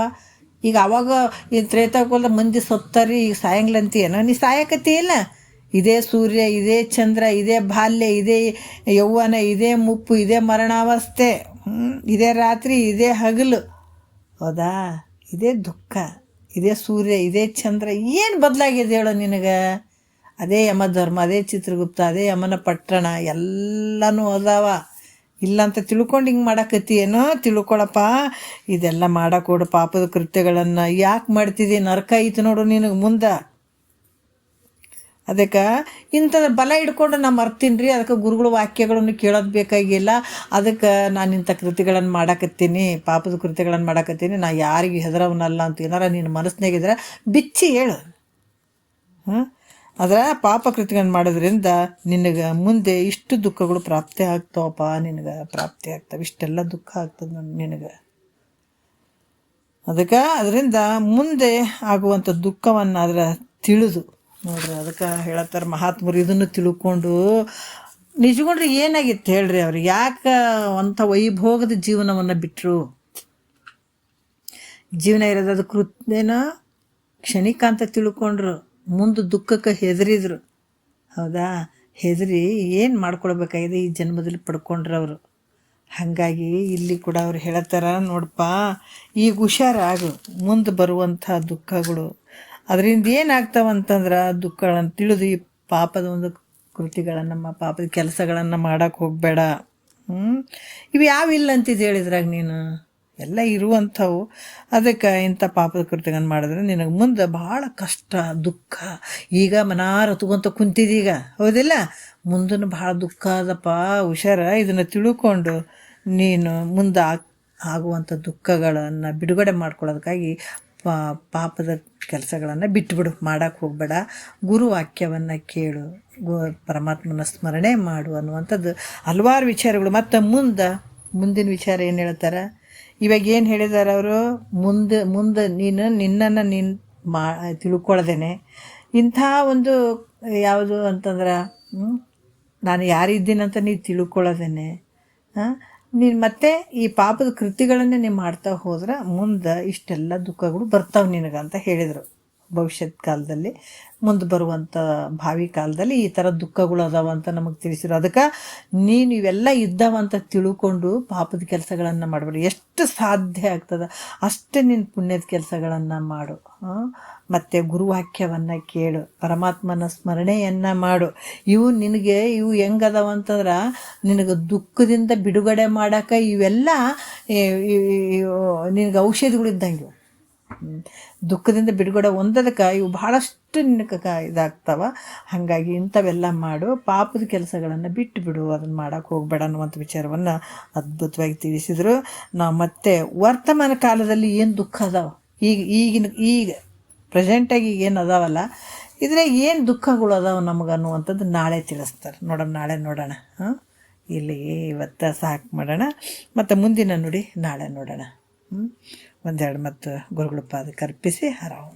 ಈಗ ಅವಾಗ ಈ ತ್ರೇತಾಕೋಲ ಮಂದಿ ಸತ್ತಾರಿ, ಈಗ ಸಾಯಂಗ್ಲಂತೀಯನ? ನೀ ಸಾಯಕತ್ತಿ ಇಲ್ಲ. ಇದೇ ಸೂರ್ಯ, ಇದೇ ಚಂದ್ರ, ಇದೇ ಬಾಲ್ಯ, ಇದೇ ಯೌವನ, ಇದೇ ಮುಪ್ಪು, ಇದೇ ಮರಣಾವಸ್ಥೆ, ಇದೇ ರಾತ್ರಿ, ಇದೇ ಹಗಲು, ಹೌದಾ? ಇದೇ ದುಃಖ, ಇದೇ ಸೂರ್ಯ, ಇದೇ ಚಂದ್ರ. ಏನು ಬದಲಾಗಿದೆ ಹೇಳೋ ನಿನಗೆ? ಅದೇ ಯಮಧರ್ಮ, ಅದೇ ಚಿತ್ರಗುಪ್ತ, ಅದೇ ಯಮನ ಪಟ್ಟಣ, ಎಲ್ಲನೂ ಅದಾವ. ಇಲ್ಲಂತ ತಿಳ್ಕೊಂಡು ಹಿಂಗೆ ಮಾಡಾಕತ್ತಿ ಏನೋ? ತಿಳ್ಕೊಳಪ್ಪ, ಇದೆಲ್ಲ ಮಾಡಕ್ಕೋಡು ಪಾಪದ ಕೃತ್ಯಗಳನ್ನು. ಯಾಕೆ ಮಾಡ್ತಿದ್ದಿ? ನರಕ ಐತಿ ನೋಡು ನಿನಗೆ ಮುಂದೆ. ಅದಕ್ಕೆ ಇಂಥದ್ದು ಬಲ ಹಿಡ್ಕೊಂಡು ನಾ ಮರ್ತೀನಿ ರೀ. ಅದಕ್ಕೆ ಗುರುಗಳ ವಾಕ್ಯಗಳನ್ನು ಕೇಳೋದು ಬೇಕಾಗಿಲ್ಲ. ಅದಕ್ಕೆ ನಾನು ಇಂಥ ಕೃತಿಗಳನ್ನು ಮಾಡಾಕತ್ತೀನಿ, ಪಾಪದ ಕೃತ್ಯಗಳನ್ನು ಮಾಡಾಕತ್ತೀನಿ, ನಾ ಯಾರಿಗೆ ಹೆದರವನಲ್ಲ ಅಂತ ಏನಾರ ನಿನ್ನ ಮನಸ್ಸಿನಾಗಿದ್ರೆ ಬಿಚ್ಚಿ ಹೇಳು. ಅದರ ಪಾಪ ಕೃತ್ಯಗಳನ್ನು ಮಾಡೋದ್ರಿಂದ ನಿನಗೆ ಮುಂದೆ ಇಷ್ಟು ದುಃಖಗಳು ಪ್ರಾಪ್ತಿ ಆಗ್ತಾವಪ್ಪ, ನಿನಗೆ ಪ್ರಾಪ್ತಿ ಆಗ್ತವೆ. ಇಷ್ಟೆಲ್ಲ ದುಃಖ ಆಗ್ತದೆ ನಿನಗೆ. ಅದಕ್ಕೆ ಅದರಿಂದ ಮುಂದೆ ಆಗುವಂಥ ದುಃಖವನ್ನು ಅದರ ತಿಳಿದು ನೋಡ್ರಿ. ಅದಕ್ಕೆ ಹೇಳತ್ತಾರೆ ಮಹಾತ್ಮರು, ಇದನ್ನು ತಿಳ್ಕೊಂಡು ನಿಜಗೊಂಡ್ರೆ ಏನಾಗಿತ್ತು ಹೇಳ್ರಿ? ಅವ್ರು ಯಾಕೆ ಅಂಥ ವೈಭೋಗದ ಜೀವನವನ್ನು ಬಿಟ್ಟರು? ಜೀವನ ಇರೋದು ಅದು ಕೃತ್ಯನ ಕ್ಷಣಿಕ ಅಂತ ತಿಳ್ಕೊಂಡ್ರು. ಮುಂದೆ ದುಃಖಕ್ಕೆ ಹೆದರಿದ್ರು, ಹೌದಾ? ಹೆದರಿ ಏನು ಮಾಡ್ಕೊಳ್ಬೇಕಾಗಿದೆ ಈ ಜನ್ಮದಲ್ಲಿ ಪಡ್ಕೊಂಡ್ರು ಅವರು. ಹಾಗಾಗಿ ಇಲ್ಲಿ ಕೂಡ ಅವ್ರು ಹೇಳತ್ತಾರ, ನೋಡಪ್ಪ, ಈಗ ಹುಷಾರಾಗು, ಮುಂದೆ ಬರುವಂಥ ದುಃಖಗಳು ಅದರಿಂದ ಏನಾಗ್ತಾವಂತಂದ್ರೆ ದುಃಖಗಳನ್ನು ತಿಳಿದು ಈ ಪಾಪದ ಒಂದು ಕೃತಿಗಳನ್ನು ಪಾಪದ ಕೆಲಸಗಳನ್ನು ಮಾಡೋಕ್ಕೆ ಹೋಗಬೇಡ. ಇವು ಯಾವಿಲ್ಲ ಅಂತಿದ್ದು ಹೇಳಿದ್ರಾಗ ನೀನು ಎಲ್ಲ ಇರುವಂಥವು. ಅದಕ್ಕೆ ಇಂಥ ಪಾಪದ ಕೃತ್ಯಗಳನ್ನು ಮಾಡಿದ್ರೆ ನಿನಗೆ ಮುಂದೆ ಭಾಳ ಕಷ್ಟ ದುಃಖ. ಈಗ ಮನಾರ ತಗೊಂತ ಕುಂತಿದ್ದೀಗ, ಹೌದಿಲ್ಲ? ಮುಂದೂ ಭಾಳ ದುಃಖ ಅದಪ್ಪ, ಹುಷಾರ. ಇದನ್ನು ತಿಳ್ಕೊಂಡು ನೀನು ಮುಂದೆ ಆಗುವಂಥ ದುಃಖಗಳನ್ನು ಬಿಡುಗಡೆ ಮಾಡ್ಕೊಳ್ಳೋದಕ್ಕಾಗಿ ಪಾಪದ ಕೆಲಸಗಳನ್ನು ಬಿಟ್ಟುಬಿಡು, ಮಾಡೋಕ್ಕೆ ಹೋಗಬೇಡ. ಗುರುವಾಕ್ಯವನ್ನು ಕೇಳು, ಪರಮಾತ್ಮನ ಸ್ಮರಣೆ ಮಾಡು ಅನ್ನುವಂಥದ್ದು ಹಲವಾರು ವಿಚಾರಗಳು. ಮತ್ತು ಮುಂದಿನ ವಿಚಾರ ಏನು ಹೇಳ್ತಾರೆ, ಇವಾಗ ಏನು ಹೇಳಿದ್ದಾರೆ ಅವರು, ಮುಂದೆ ನೀನು ನಿನ್ನನ್ನು ತಿಳ್ಕೊಳ್ದೇನೆ ಇಂಥ ಒಂದು ಯಾವುದು ಅಂತಂದ್ರೆ ನಾನು ಯಾರಿದ್ದೀನಂತ ನೀವು ತಿಳ್ಕೊಳ್ಳೋದೇನೆ ನೀನು ಮತ್ತೆ ಈ ಪಾಪದ ಕೃತಿಗಳನ್ನೇ ನೀವು ಮಾಡ್ತಾ ಹೋದ್ರೆ ಮುಂದೆ ಇಷ್ಟೆಲ್ಲ ದುಃಖಗಳು ಬರ್ತಾವೆ ನಿನಗಂತ ಹೇಳಿದರು. ಭವಿಷ್ಯತ್ ಕಾಲದಲ್ಲಿ ಮುಂದೆ ಬರುವಂಥ ಭಾವಿ ಕಾಲದಲ್ಲಿ ಈ ಥರ ದುಃಖಗಳು ಅದಾವಂತ ನಮಗೆ ತಿಳಿಸಿರು. ಅದಕ್ಕೆ ನೀನು ಇವೆಲ್ಲ ಇದ್ದಾವಂತ ತಿಳ್ಕೊಂಡು ಪಾಪದ ಕೆಲಸಗಳನ್ನು ಮಾಡಬೇಡಿ. ಎಷ್ಟು ಸಾಧ್ಯ ಆಗ್ತದೆ ಅಷ್ಟೇ ನಿನ್ನ ಪುಣ್ಯದ ಕೆಲಸಗಳನ್ನು ಮಾಡು. ಮತ್ತು ಗುರುವಾಕ್ಯವನ್ನು ಕೇಳು, ಪರಮಾತ್ಮನ ಸ್ಮರಣೆಯನ್ನು ಮಾಡು. ಇವು ಹೆಂಗದಾವ ಅಂತಂದ್ರೆ ನಿನಗೆ ದುಃಖದಿಂದ ಬಿಡುಗಡೆ ಮಾಡೋಕೆ ಇವೆಲ್ಲ ನಿನಗೆ ಔಷಧಿಗಳಿದ್ದಂಗೆ. ದುಃಖದಿಂದ ಬಿಡುಗಡೆ ಹೊಂದೋದಕ್ಕೆ ಇವು ಭಾಳಷ್ಟು ನಿನಗೆ ಇದಾಗ್ತವೆ. ಹಾಗಾಗಿ ಇಂಥವೆಲ್ಲ ಮಾಡು, ಪಾಪದ ಕೆಲಸಗಳನ್ನು ಬಿಟ್ಟು ಬಿಡು, ಅದನ್ನು ಮಾಡೋಕ್ಕೆ ಹೋಗಬೇಡ ಅನ್ನುವಂಥ ವಿಚಾರವನ್ನು ಅದ್ಭುತವಾಗಿ ತಿಳಿಸಿದರು. ನಾವು ಮತ್ತೆ ವರ್ತಮಾನ ಕಾಲದಲ್ಲಿ ಏನು ದುಃಖ ಅದಾವೆ, ಈಗ ಪ್ರೆಸೆಂಟಾಗಿ ಏನು ಅದಾವಲ್ಲ, ಇದ್ರಾಗ ಏನು ದುಃಖಗಳು ಅದಾವೆ ನಮಗೆ ಅನ್ನುವಂಥದ್ದು ನಾಳೆ ತಿಳಿಸ್ತಾರೆ. ನಾಳೆ ನೋಡೋಣ. ಇಲ್ಲಿಗೆ ಇವತ್ತು ಸಾಕು ಮಾಡೋಣ. ಮತ್ತು ಮುಂದಿನ ನುಡಿ ನಾಳೆ ನೋಡೋಣ. ಒಂದೆರಡು ಮತ್ತು ಗುರುಗಳ ಪಾದಕ್ಕೆ ಅರ್ಪಿಸಿ ಹರಾವು.